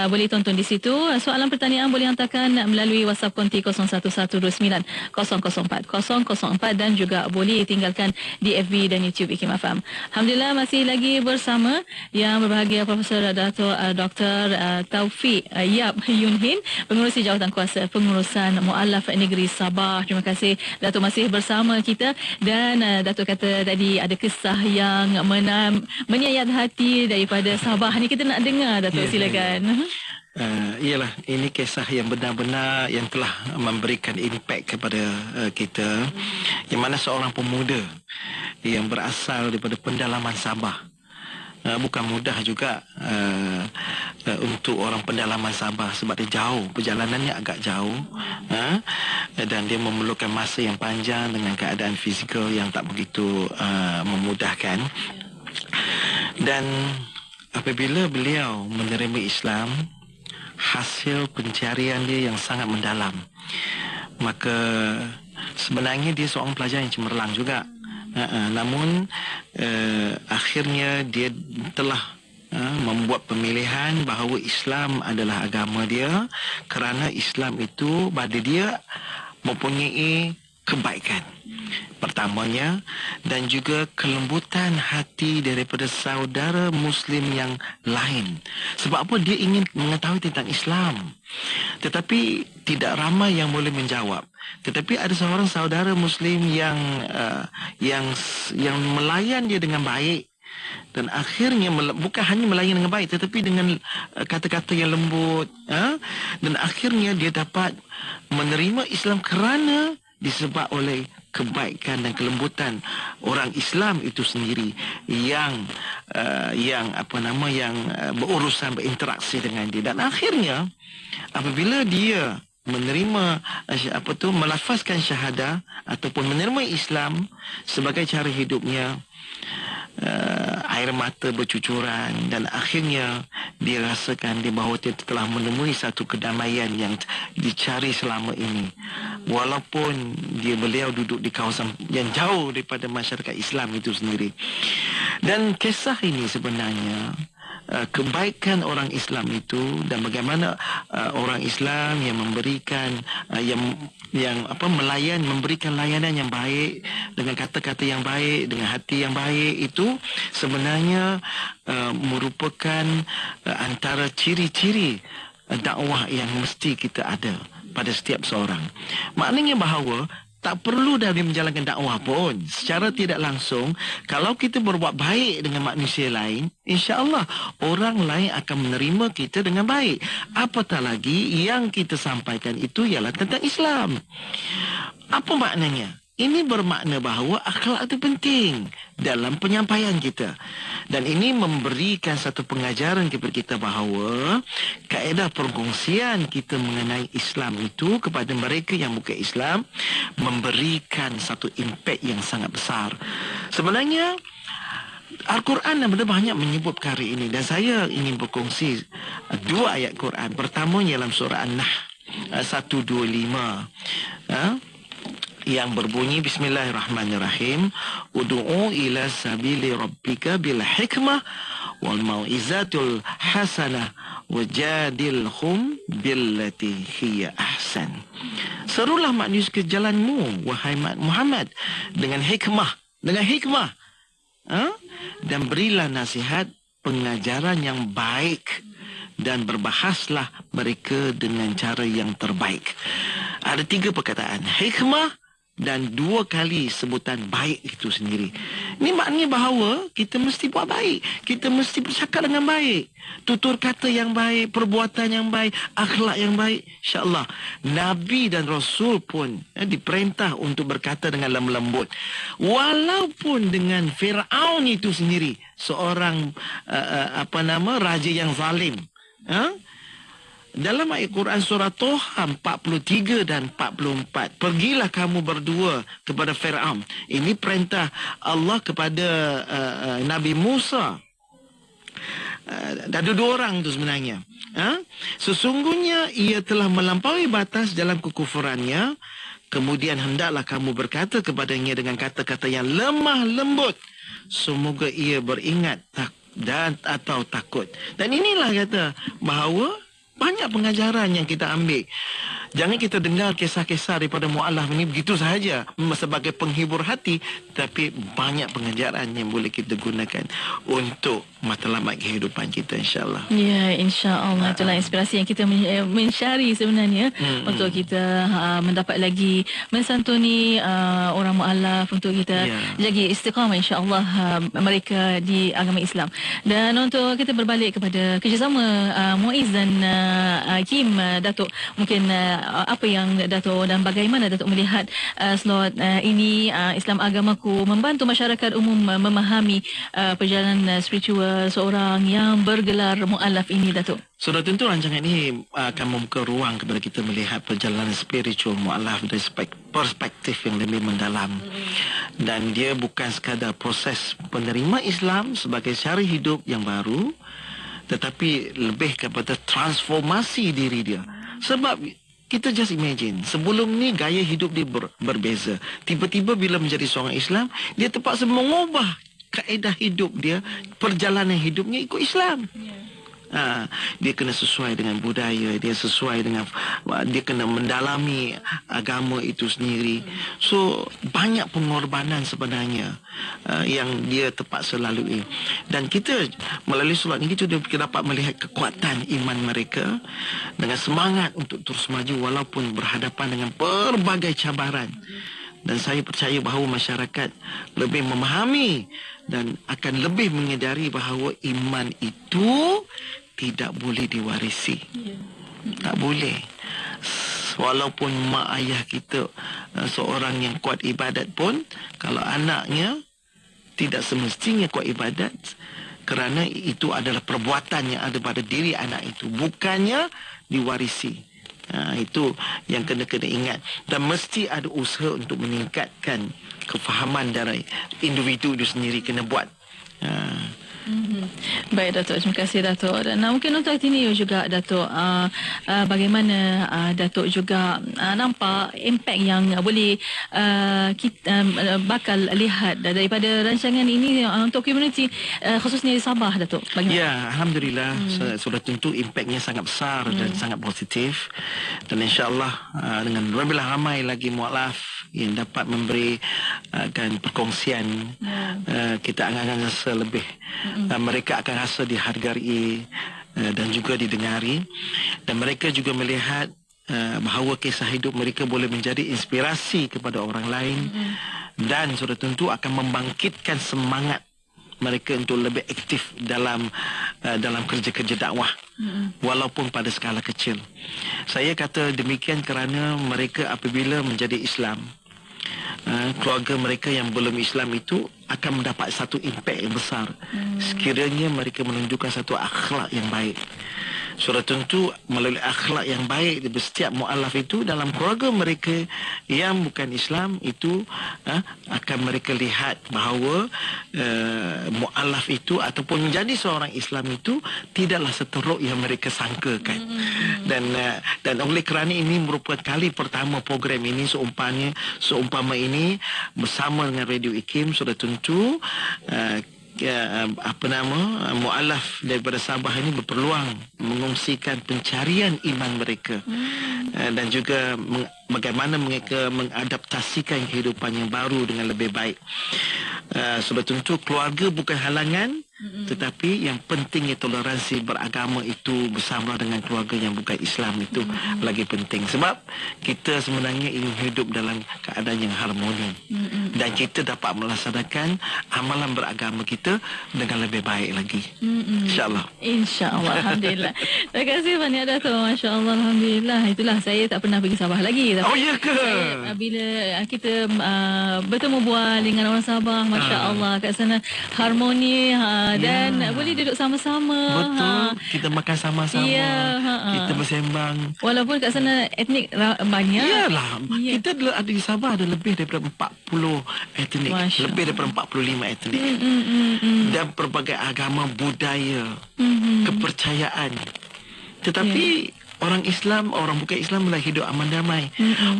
Boleh tonton di situ. Soalan pertanyaan boleh hantarkan melalui WhatsApp konti 01129004 004 dan juga boleh tinggalkan di FB dan YouTube IKIM FM. Alhamdulillah, masih lagi bersama yang berbahagia Profesor Dato' Dr. Taufik Yap Yun Hin, Pengerusi Jawatan Kuasa Pengurusan Mualaf Negeri Sabah. Terima kasih Datuk masih bersama kita. Dan Datuk kata tadi ada kisah yang menyayat hati daripada Sabah. Ni kita nak dengar Datuk, silakan. Ialah ini kisah yang benar-benar yang telah memberikan impak kepada kita, yang mana seorang pemuda yang berasal daripada pendalaman Sabah. Bukan mudah juga untuk orang pendalaman Sabah sebab dia jauh, perjalanannya agak jauh, dan dia memerlukan masa yang panjang dengan keadaan fizikal yang tak begitu memudahkan. Dan apabila beliau menerima Islam, hasil pencarian dia yang sangat mendalam, maka sebenarnya dia seorang pelajar yang cemerlang juga. Namun akhirnya dia telah membuat pemilihan bahawa Islam adalah agama dia, kerana Islam itu pada dia mempunyai kebaikan pertamanya dan juga kelembutan hati daripada saudara Muslim yang lain. Sebab apa? Dia ingin mengetahui tentang Islam, tetapi tidak ramai yang boleh menjawab. Tetapi ada seorang saudara Muslim yang melayan dia dengan baik, dan akhirnya bukan hanya melayan dengan baik tetapi dengan kata-kata yang lembut, dan akhirnya dia dapat menerima Islam kerana disebab oleh kebaikan dan kelembutan orang Islam itu sendiri yang berurusan, berinteraksi dengan dia. Dan akhirnya apabila dia menerima melafazkan syahadah ataupun menerima Islam sebagai cara hidupnya, air mata bercucuran, dan akhirnya dia rasakan bahawa dia telah menemui satu kedamaian yang dicari selama ini, walaupun beliau duduk di kawasan yang jauh daripada masyarakat Islam itu sendiri. Dan kisah ini sebenarnya kebaikan orang Islam itu, dan bagaimana orang Islam yang memberikan memberikan layanan yang baik dengan kata-kata yang baik, dengan hati yang baik, itu sebenarnya merupakan antara ciri-ciri dakwah yang mesti kita ada pada setiap seorang. Maknanya bahawa Tak perlu dah dia menjalankan dakwah pun. Secara tidak langsung, kalau kita berbuat baik dengan manusia lain, insya-Allah orang lain akan menerima kita dengan baik. Apatah lagi yang kita sampaikan itu ialah tentang Islam. Apa maknanya? Ini bermakna bahawa akhlak itu penting dalam penyampaian kita. Dan ini memberikan satu pengajaran kepada kita bahawa kaedah perkongsian kita mengenai Islam itu kepada mereka yang bukan Islam memberikan satu impak yang sangat besar. Sebenarnya Al-Quran benar banyak menyebut perkara ini dan saya ingin berkongsi dua ayat Quran. Pertama dalam surah An-Nahl 125. Yang berbunyi bismillahirrahmanirrahim, ud'u ila sabili rabbika bil hikmah wal mau'izatul hasanah wajadilhum billati hiya ahsan. Serulah manusia ke jalanmu wahai Muhammad dengan hikmah, dan berilah nasihat pengajaran yang baik dan berbahaslah mereka dengan cara yang terbaik. Ada 3 perkataan, hikmah dan 2 kali sebutan baik itu sendiri. Ini maknanya bahawa kita mesti buat baik. Kita mesti bercakap dengan baik. Tutur kata yang baik, perbuatan yang baik, akhlak yang baik. InsyaAllah, Nabi dan Rasul pun diperintah untuk berkata dengan lembut. Walaupun dengan Fir'aun itu sendiri, seorang raja yang zalim. Dalam ayat Quran surah Toha 43 dan 44, pergilah kamu berdua kepada Fir'aun. Ini perintah Allah kepada Nabi Musa. Ada 2 orang tu sebenarnya. Sesungguhnya ia telah melampaui batas dalam kekufurannya. Kemudian hendaklah kamu berkata kepadanya dengan kata-kata yang lemah lembut. Semoga ia beringat dan atau takut. Dan inilah kata bahawa banyak pengajaran yang kita ambil. Jangan kita dengar kisah-kisah daripada mu'alaf ini begitu sahaja sebagai penghibur hati, tapi banyak pengajaran yang boleh kita gunakan untuk matlamat kehidupan kita, insya-Allah. Ya, insya-Allah itulah inspirasi yang kita mencari sebenarnya untuk kita mendapat lagi mensantuni orang mu'alaf, untuk kita jaga istiqamah insya-Allah mereka di agama Islam. Dan untuk kita berbalik kepada kerjasama Muiz dan Kim, Datuk, mungkin apa yang Datuk dan bagaimana Datuk melihat slot ini Islam Agamaku membantu masyarakat umum memahami perjalanan spiritual seorang yang bergelar mu'alaf ini, Datuk? Sudah tentu rancangan ini akan membuka ruang kepada kita melihat perjalanan spiritual mu'alaf dari perspektif yang lebih mendalam. Dan dia bukan sekadar proses penerima Islam sebagai cara hidup yang baru, tetapi lebih kepada transformasi diri dia. Sebab kita just imagine, sebelum ni gaya hidup dia berbeza. Tiba-tiba bila menjadi seorang Islam, dia terpaksa mengubah kaedah hidup dia, perjalanan hidupnya ikut Islam. Dia kena sesuai dengan budaya, dia kena mendalami agama itu sendiri. So banyak pengorbanan sebenarnya yang dia terpaksa lalui. Dan kita melalui solat ini kita dapat melihat kekuatan iman mereka dengan semangat untuk terus maju walaupun berhadapan dengan pelbagai cabaran. Dan saya percaya bahawa masyarakat lebih memahami dan akan lebih menyedari bahawa iman itu tidak boleh diwarisi. Tak boleh. Walaupun mak ayah kita seorang yang kuat ibadat pun, kalau anaknya tidak semestinya kuat ibadat, kerana itu adalah perbuatan yang ada pada diri anak itu, bukannya diwarisi. Itu yang kena ingat. Dan mesti ada usaha untuk meningkatkan kefahaman dari individu itu sendiri kena buat. Baik, Datuk, terima kasih, Datuk. Dan mungkin untuk ini juga, Datuk, bagaimana Datuk juga nampak impak yang boleh kita bakal lihat daripada rancangan ini untuk komuniti khususnya di Sabah, Datuk? Bagaimana? Ya, Alhamdulillah, sudah tentu impaknya sangat besar dan sangat positif. Dan insya-Allah dengan lebih ramai lagi mu'alaf yang dapat memberikan perkongsian, kita akan rasa lebih mereka akan rasa dihargai dan juga didengari, dan mereka juga melihat bahawa kisah hidup mereka boleh menjadi inspirasi kepada orang lain dan sudah tentu akan membangkitkan semangat mereka untuk lebih aktif dalam kerja-kerja dakwah walaupun pada skala kecil. Saya kata demikian kerana mereka apabila menjadi Islam, keluarga mereka yang belum Islam itu akan mendapat satu impak yang besar sekiranya mereka menunjukkan satu akhlak yang baik. Sudah tentu melalui akhlak yang baik di setiap mu'alaf itu dalam keluarga mereka yang bukan Islam itu akan mereka lihat bahawa mu'alaf itu ataupun menjadi seorang Islam itu tidaklah seteruk yang mereka sangkakan. Dan oleh kerana ini merupakan kali pertama program ini seumpama ini bersama dengan Radio IKIM, sudah tentu mu'alaf daripada Sabah ini berpeluang mengongsikan pencarian iman mereka dan juga bagaimana mereka mengadaptasikan kehidupan yang baru dengan lebih baik. Sudah tentu keluarga bukan halangan, tetapi yang pentingnya toleransi beragama itu bersama dengan keluarga yang bukan Islam itu lagi penting. Sebab kita sebenarnya ingin hidup dalam keadaan yang harmoni dan kita dapat melaksanakan amalan beragama kita dengan lebih baik lagi. InsyaAllah. InsyaAllah. Alhamdulillah. Terima kasih banyak Dato'. Masya Allah. Alhamdulillah. Itulah saya tak pernah pergi Sabah lagi. Oh ya ke? Bila kita bertemu bual dengan orang Sabah, Masya Allah, kat sana harmoni dan boleh duduk sama-sama. Betul. Kita makan sama-sama. Kita bersembang. Walaupun kat sana etnik banyak. Iyalah. Kita ada di Sabah ada lebih daripada 40 etnik. Lebih daripada 45 etnik. Dan berbagai agama, budaya, kepercayaan. Tetapi orang Islam, orang bukan Islam malah hidup aman damai.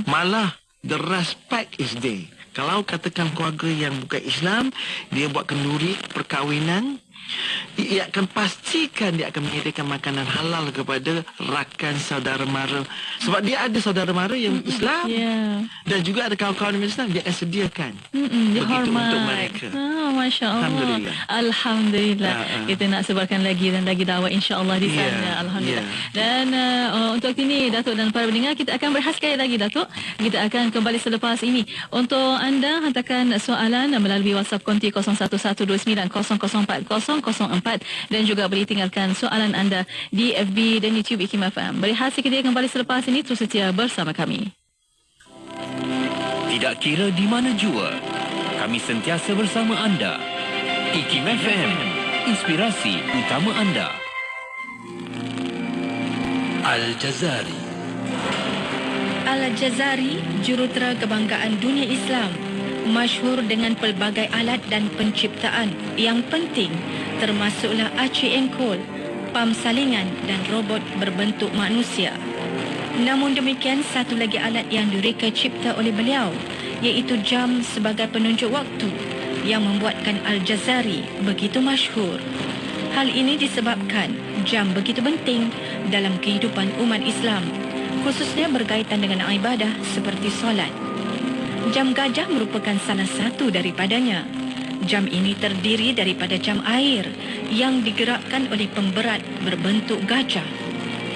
Malah the respect is there. Kalau katakan keluarga yang bukan Islam, dia buat kenduri perkahwinan, ia akan pastikan dia akan menyediakan makanan halal kepada rakan saudara mara. Sebab dia ada saudara mara yang Islam dan juga ada kawan-kawan yang Islam, dia akan sediakan begitu untuk mereka. Masya Allah. Alhamdulillah. Alhamdulillah. Kita nak sebarkan lagi dan lagi dakwah insya-Allah di sana. Alhamdulillah. Dan untuk ini Datuk dan para pendengar, kita akan berehat sekali lagi Datuk. Kita akan kembali selepas ini. Untuk anda hantarkan soalan melalui WhatsApp konti 0112900404 dan juga boleh tinggalkan soalan anda di FB dan YouTube IKIM FM. Berehat sekali kembali selepas ini, terus setia bersama kami. Tidak kira di mana jua, kami sentiasa bersama anda. IKIM FM, inspirasi utama anda. Al-Jazari. Al-Jazari, jurutera kebanggaan dunia Islam, masyhur dengan pelbagai alat dan penciptaan yang penting, termasuklah aci engkol, pam salingan dan robot berbentuk manusia. Namun demikian, satu lagi alat yang direka cipta oleh beliau, iaitu jam sebagai penunjuk waktu, yang membuatkan Al-Jazari begitu masyhur. Hal ini disebabkan jam begitu penting dalam kehidupan umat Islam, khususnya berkaitan dengan ibadah seperti solat. Jam gajah merupakan salah satu daripadanya. Jam ini terdiri daripada jam air yang digerakkan oleh pemberat berbentuk gajah.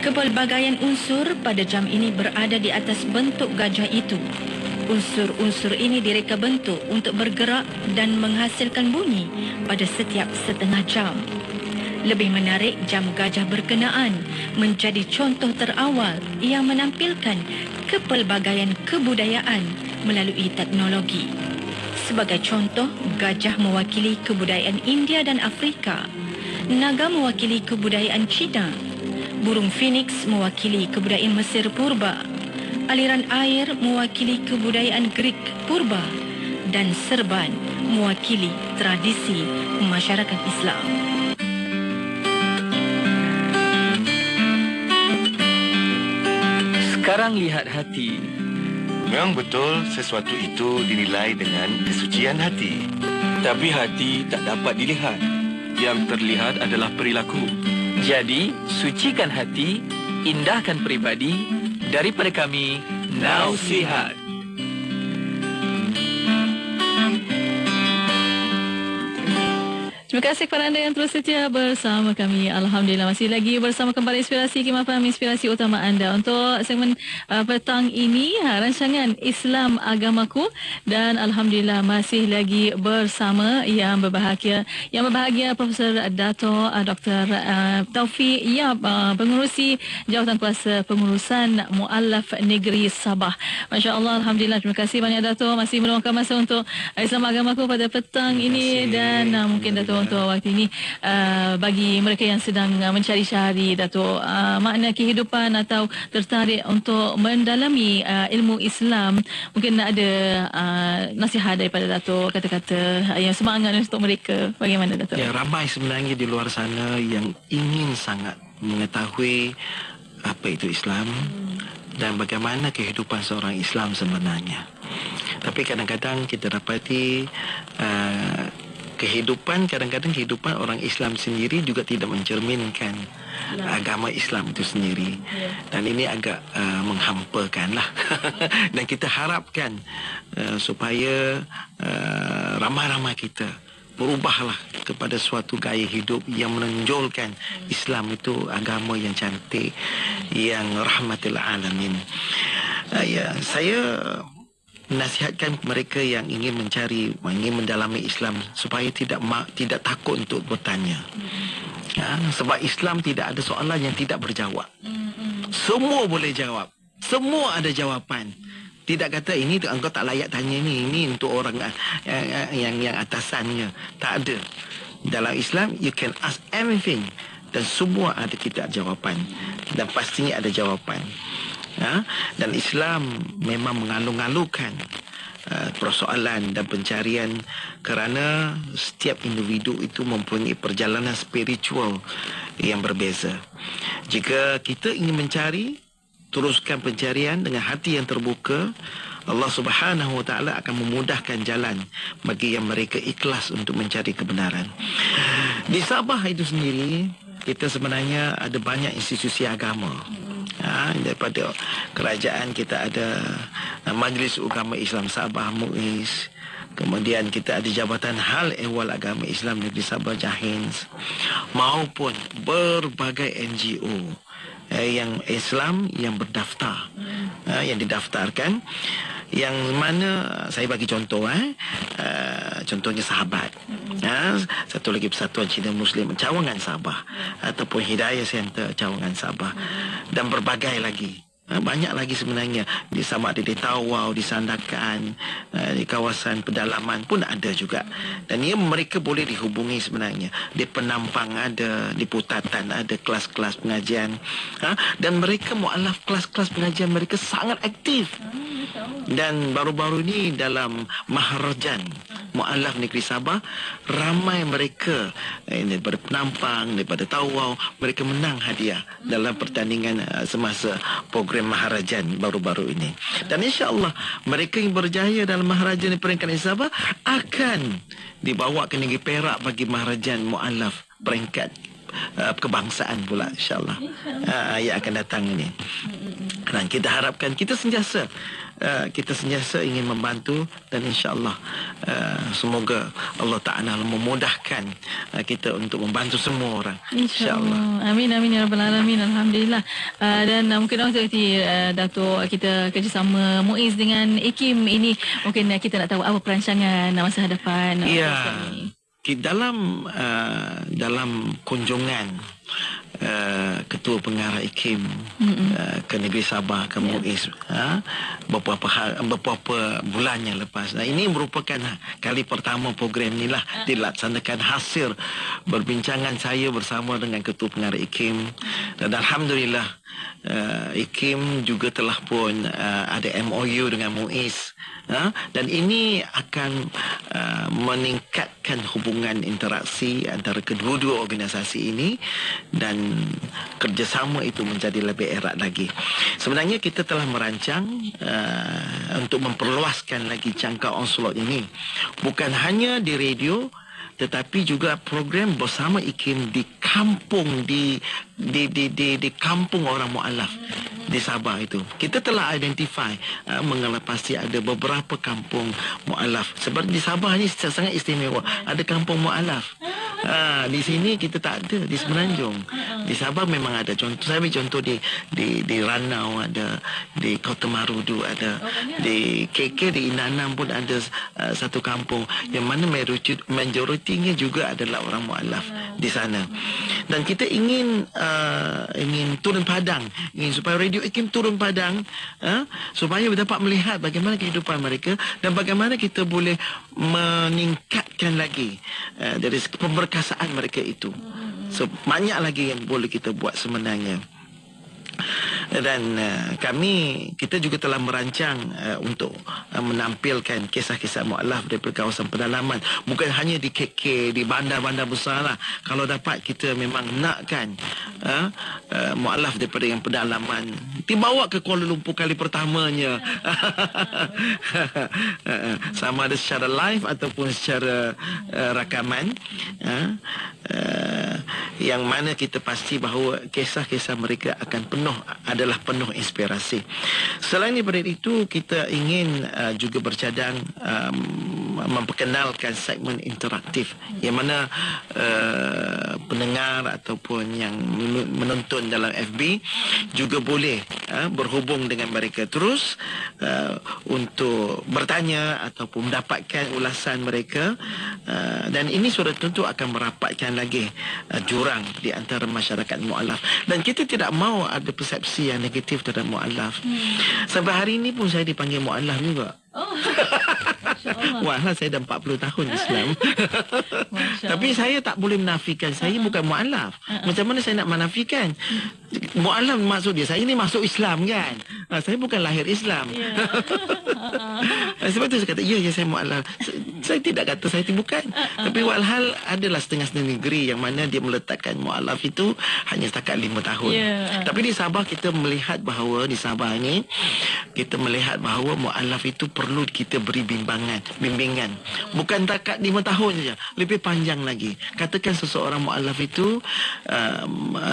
Kepelbagaian unsur pada jam ini berada di atas bentuk gajah itu. Unsur-unsur ini direka bentuk untuk bergerak dan menghasilkan bunyi pada setiap setengah jam. Lebih menarik, jam gajah berkenaan menjadi contoh terawal yang menampilkan kepelbagaian kebudayaan melalui teknologi. Sebagai contoh, gajah mewakili kebudayaan India dan Afrika. Naga mewakili kebudayaan Cina. Burung Phoenix mewakili kebudayaan Mesir purba. Aliran air mewakili kebudayaan Greek purba. Dan serban mewakili tradisi masyarakat Islam. Sekarang lihat hati. Memang betul sesuatu itu dinilai dengan kesucian hati. Tapi hati tak dapat dilihat. Yang terlihat adalah perilaku. Jadi, sucikan hati, indahkan peribadi. Daripada kami, Nausihat. Terima kasih kepada anda yang terus setia bersama kami. Alhamdulillah masih lagi bersama kembali Inspirasi Hikimah FM, inspirasi utama anda. Untuk segmen petang ini, rancangan Islam Agamaku, dan Alhamdulillah masih lagi bersama yang berbahagia Profesor Dato' Dr. Taufik Yap, pengurusi Jawatan Kuasa Pengurusan Mu'allaf Negeri Sabah. Masya Allah, Alhamdulillah, terima kasih banyak Dato' masih meluangkan masa untuk Islam Agamaku pada petang ini. Dan mungkin Dato' untuk waktu ini bagi mereka yang sedang mencari-cari Dato' makna kehidupan atau tertarik untuk mendalami ilmu Islam, mungkin ada nasihat daripada Dato', kata-kata yang semangat untuk mereka. Bagaimana Dato'? Ya, ramai sebenarnya di luar sana yang ingin sangat mengetahui apa itu Islam dan bagaimana kehidupan seorang Islam sebenarnya. Tapi kadang-kadang kita dapati kadang-kadang kehidupan orang Islam sendiri juga tidak mencerminkan agama Islam itu sendiri. Dan ini agak menghampakan lah. Dan kita harapkan supaya ramai-ramai kita berubahlah kepada suatu gaya hidup yang menonjolkan Islam itu agama yang cantik, yang rahmatil alamin. Saya nasihatkan mereka yang ingin mendalami Islam supaya tidak takut untuk bertanya. Sebab Islam tidak ada soalan yang tidak berjawab. Semua boleh jawab. Semua ada jawapan. Tidak kata ini engkau tak layak tanya ini untuk orang yang atasannya. Tak ada. Dalam Islam you can ask everything dan semua ada kita jawapan dan pastinya ada jawapan. Dan Islam memang mengalu-alukan persoalan dan pencarian kerana setiap individu itu mempunyai perjalanan spiritual yang berbeza. Jika kita ingin mencari, teruskan pencarian dengan hati yang terbuka, Allah Subhanahu Wa Taala akan memudahkan jalan bagi yang mereka ikhlas untuk mencari kebenaran. Di Sabah itu sendiri, kita sebenarnya ada banyak institusi agama. Daripada kerajaan kita ada Majlis Ugama Islam Sabah MUIS, kemudian kita ada Jabatan Hal Ehwal Agama Islam Negeri Sabah JAHINS, maupun berbagai NGO yang Islam yang berdaftar, yang didaftarkan, yang mana saya bagi contoh, contohnya Sahabat, satu lagi Persatuan Cina Muslim Cawangan Sabah, ataupun Hidayah Center Cawangan Sabah, dan berbagai lagi. Banyak lagi sebenarnya. Sama ada di Tawau, di Sandakan, di kawasan pedalaman pun ada juga. Dan mereka boleh dihubungi sebenarnya. Di Penampang ada, di Putatan ada kelas-kelas pengajian. Dan mereka mu'alaf kelas-kelas pengajian mereka sangat aktif. Dan baru-baru ini dalam Maharajan Mu'alaf Negeri Sabah, ramai mereka daripada Penampang, daripada Tawau, mereka menang hadiah dalam pertandingan semasa program Maharajan baru-baru ini. Dan insya-Allah mereka yang berjaya dalam Maharajan di peringkat Sabah akan dibawa ke negeri Perak bagi Maharajan Mu'alaf peringkat kebangsaan pula, insya-Allah. Yang akan datang ini. Dan kita harapkan kita sentiasa ingin membantu, dan insya-Allah semoga Allah Ta'ala memudahkan kita untuk membantu semua orang, insya-Allah. Amin amin ya rabbal alamin. Alhamdulillah. Dan mungkin waktu Dato' kita kerjasama MUIS dengan IKIM ini, mungkin kita nak tahu apa perancangan masa hadapan. Ya, dalam kunjungan Ketua Pengarah IKIM ke negeri Sabah, ke MUIS beberapa bulan yang lepas. Ini merupakan kali pertama program inilah dilaksanakan hasil berbincangan saya bersama dengan Ketua Pengarah IKIM. Dan Alhamdulillah IKIM juga telah pun ada MOU dengan MUIS. Dan ini akan meningkatkan hubungan interaksi antara kedua-dua organisasi ini, dan kerjasama itu menjadi lebih erat lagi. Sebenarnya kita telah merancang untuk memperluaskan lagi jangkauan slot ini, bukan hanya di radio, tetapi juga program bersama IKIM di kampung, di kampung orang mu'alaf di Sabah itu. Kita telah identify mengelepasi ada beberapa kampung mu'alaf. Sebab di Sabah ini sangat istimewa. Ada kampung mu'alaf. Di sini kita tak ada di Semenanjung. Di Sabah memang ada. Contoh saya ambil contoh di Ranau ada, di Kota Marudu ada, di KK di Inanam pun ada satu kampung yang mana majoritinya juga adalah orang mualaf di sana. Dan kita ingin turun padang, ingin supaya Radio Ikim turun padang, supaya dapat melihat bagaimana kehidupan mereka dan bagaimana kita boleh meningkatkan lagi dari pemberkasaan mereka itu. So, banyak lagi yang boleh kita buat sebenarnya. Dan kita juga telah merancang untuk menampilkan kisah-kisah mualaf daripada kawasan pedalaman, bukan hanya di KK, di bandar-bandar besar lah. Kalau dapat kita memang nakkan mualaf daripada yang pedalaman dibawa ke Kuala Lumpur kali pertamanya. Sama ada secara live ataupun secara rakaman, yang mana kita pasti bahawa kisah-kisah mereka akan adalah penuh inspirasi. Selain daripada itu, kita ingin juga bercadang memperkenalkan segmen interaktif yang mana pendengar ataupun yang menonton dalam FB juga boleh berhubung dengan mereka terus untuk bertanya ataupun mendapatkan ulasan mereka, dan ini sudah tentu akan merapatkan lagi jurang di antara masyarakat mualaf. Dan kita tidak mahu ada persepsi yang negatif terhadap mualaf. Sampai hari ini pun saya dipanggil mualaf juga. Wah, saya dah 40 tahun Islam. Tapi saya tak boleh menafikan saya bukan mualaf. Macam mana saya nak menafikan? Mualaf maksud dia, saya ni masuk Islam kan. Saya bukan lahir Islam. Sebab itu saya kata, ya saya mualaf. Saya tidak kata saya bukan. Tapi walhal adalah setengah-setengah negeri yang mana dia meletakkan mualaf itu hanya setakat 5 tahun. Tapi di Sabah kita melihat bahawa di Sabah ni kita melihat bahawa mualaf itu perlu kita beri bimbingan. Bukan takat 5 tahun saja, lebih panjang lagi. Katakan seseorang mualaf itu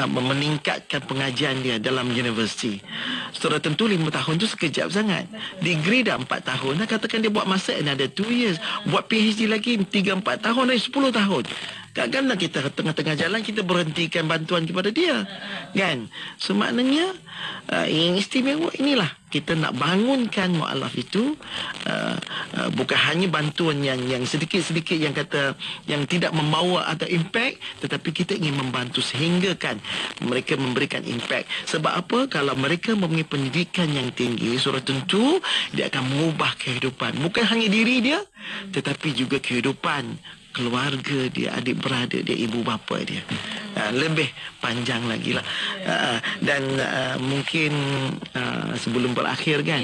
meningkatkan pengajian dia dalam universiti. Sudah tentu 5 tahun tu sekejap sangat. Degree dah 4 tahun. Katakan dia buat masa ada 2 years. Buat PhD lagi 3-4 tahun, dari 10 tahun. Takkanlah kita tengah-tengah jalan kita berhentikan bantuan kepada dia, kan? So maknanya yang istimewa inilah kita nak bangunkan mualaf itu, bukan hanya bantuan yang sedikit-sedikit yang kata yang tidak membawa atau impact, tetapi kita ingin membantu sehingga kan mereka memberikan impact. Sebab apa? Kalau mereka mempunyai pendidikan yang tinggi, sudah tentu dia akan mengubah kehidupan, bukan hanya diri dia tetapi juga kehidupan keluarga dia, adik-beradik dia, ibu bapa dia. Lebih panjang lagi lah. Dan mungkin sebelum berakhir kan,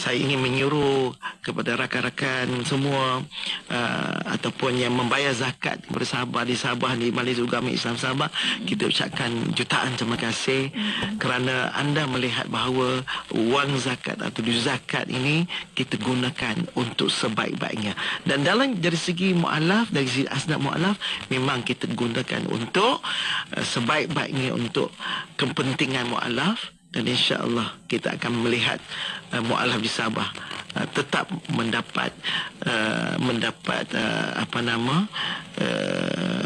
saya ingin menyuruh kepada rakan-rakan semua ataupun yang membayar zakat kepada Sabah, di Sabah, di Majlis Ugama Islam Sabah, kita ucapkan jutaan terima kasih kerana anda melihat bahawa wang zakat atau duit zakat ini kita gunakan untuk sebaik-baiknya. Dan dari segi mualaf, dari segi asnaf mualaf, memang kita gunakan untuk sebaik-baiknya untuk kepentingan mualaf. Dan insya-Allah kita akan melihat mualaf di Sabah tetap mendapat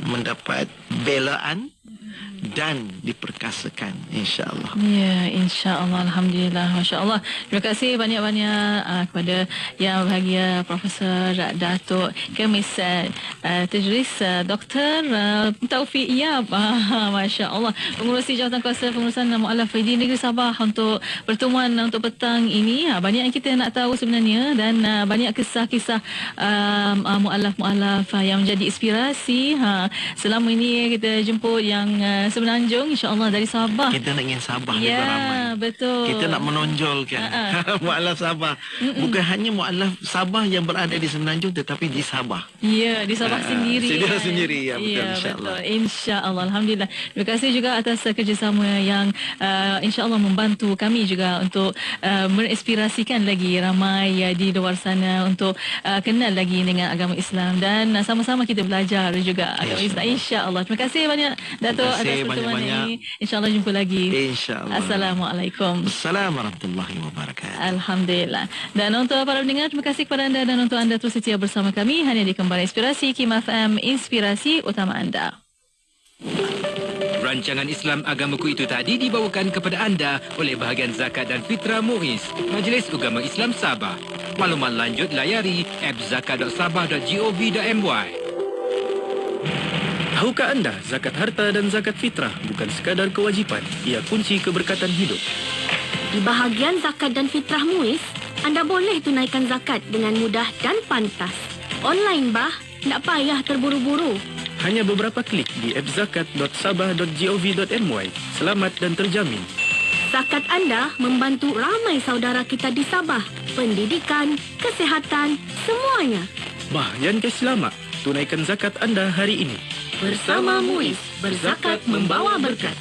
mendapat belaan dan diperkasakan, insya-Allah. Ya, insya-Allah, alhamdulillah, masya-Allah. Terima kasih banyak-banyak kepada yang bahagia Profesor Datuk Khamis Tadris Dr. Taufiq Yap, masya-Allah, pengurusi Jawatan Kuasa Pengurusan Mualaf di Negeri Sabah untuk pertemuan untuk petang ini. Banyak yang kita nak tahu sebenarnya, dan banyak kisah-kisah mualaf-mualaf yang menjadi inspirasi. Selama ini kita jemput yang Semenanjung, insya-Allah dari Sabah. Kita nak ingin Sabah lebih ramai. Betul. Kita nak menonjolkan mualaf Sabah. Bukan hanya mualaf Sabah yang berada di Semenanjung, tetapi di Sabah. Ya, di Sabah sendiri. Sendiri, ya, betul, ya, insya-Allah. Insya-Allah, alhamdulillah. Terima kasih juga atas kerjasama yang insya-Allah membantu kami juga untuk menginspirasikan lagi ramai di luar sana untuk kenal lagi dengan agama Islam, dan sama-sama kita belajar juga agama Islam, insya-Allah. Terima kasih banyak Datuk atas banyak-banyak. InsyaAllah jumpa lagi. InsyaAllah. Assalamualaikum. Assalamualaikum warahmatullahi wabarakatuh. Alhamdulillah. Dan untuk para pendengar, terima kasih kepada anda dan untuk anda terus setia bersama kami hanya di Kembara Inspirasi Kim FM, inspirasi utama anda. Rancangan Islam Agamaku itu tadi dibawakan kepada anda oleh bahagian Zakat dan Fitrah MUIS, Majlis Ugama Islam Sabah. Maklumat lanjut layari zakat.sabah.gov.my. Tahukah anda, zakat harta dan zakat fitrah bukan sekadar kewajipan, ia kunci keberkatan hidup. Di bahagian zakat dan fitrah MUIS, anda boleh tunaikan zakat dengan mudah dan pantas. Online bah, tak payah terburu-buru. Hanya beberapa klik di app zakat.sabah.gov.my. Selamat dan terjamin. Zakat anda membantu ramai saudara kita di Sabah. Pendidikan, kesihatan, semuanya. Bahyan ke selamat. Tunaikan zakat anda hari ini. Bersama MUIS, berzakat membawa berkat.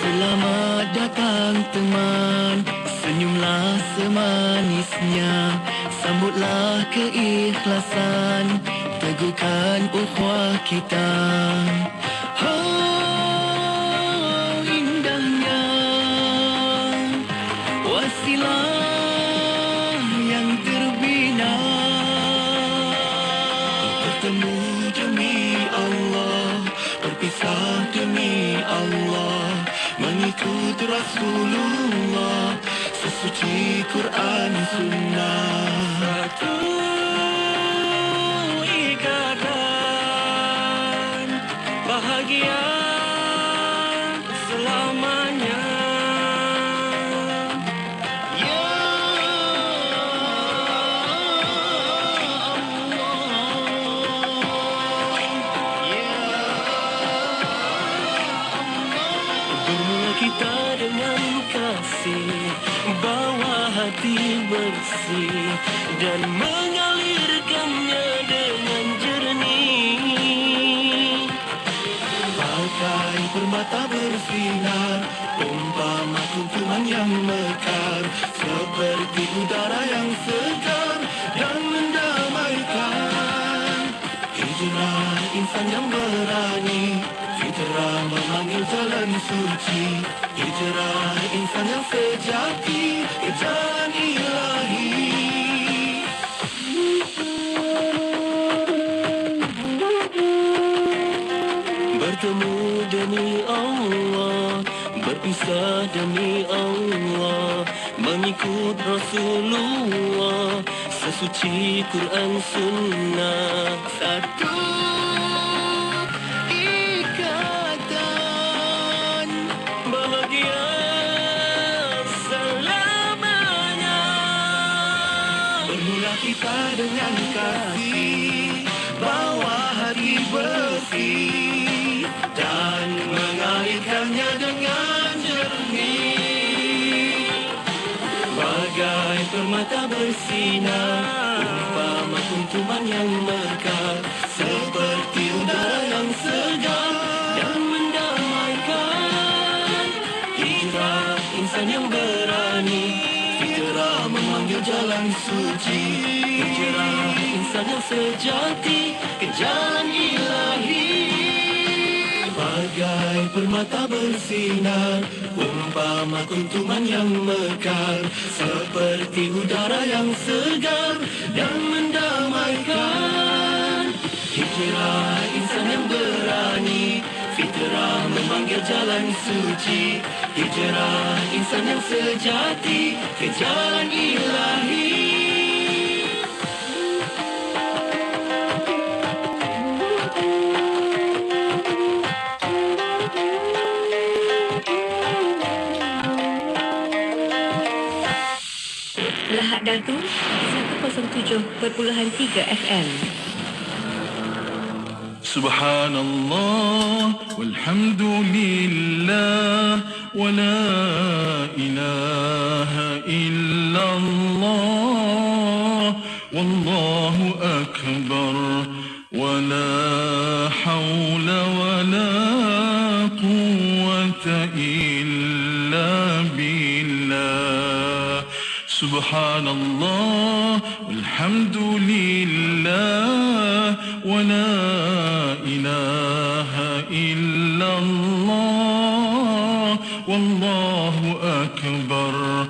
Selamat datang teman, senyumlah semanisnya, sambutlah keikhlasan, teguhkan ukhuwah kita. Oh, indahnya wasilah yang terbina, bertemu demi Allah, berpisah demi Allah, mengikut Rasulullah, sesuci Quran Sunnah. Satu ikatan bahagia selamanya. Ya bermula kita dengan kasih, bawa hati bersih dan mengalirkannya dengan jernih. Bagai permata bersinar, umpama kuntuman yang mekar, seperti udara yang segar dan mendamaikan. Hijrah insan yang berani, fitrah memanggil jalan suci. Hijrah insan yang sejati, ke jalan ilahi. Bertemu demi Allah, berpisah demi Allah, mengikut Rasulullah, sesuci Quran Sunnah. Satu ikatan bahagia selamanya. Bermula kita dengan kasih, bawa hati bersih dan mengalirkannya dengan jernih. Bagai permata bersinar, umpama kuntuman yang mekar, seperti udara yang segar dan mendamaikan. Hijrah insan yang berani, fitrah memanggil jalan suci. Hijrah insan yang sejati, ke jalan ilahi. Bagai permata bersinar, umpama kuntuman yang mekar, seperti udara yang segar dan mendamaikan. Hijrah insan yang berani, fitrah memanggil jalan suci. Hijrah insan yang sejati, ke jalan ilahi. Lahad Datu 107.3 FM. Subhanallah walhamdulillah wa la ilaha illallah wallahu akbar wa la hawla wa la quwwata إلا بالله سبحان الله والحمد لله ولا إله إلا الله والله أكبر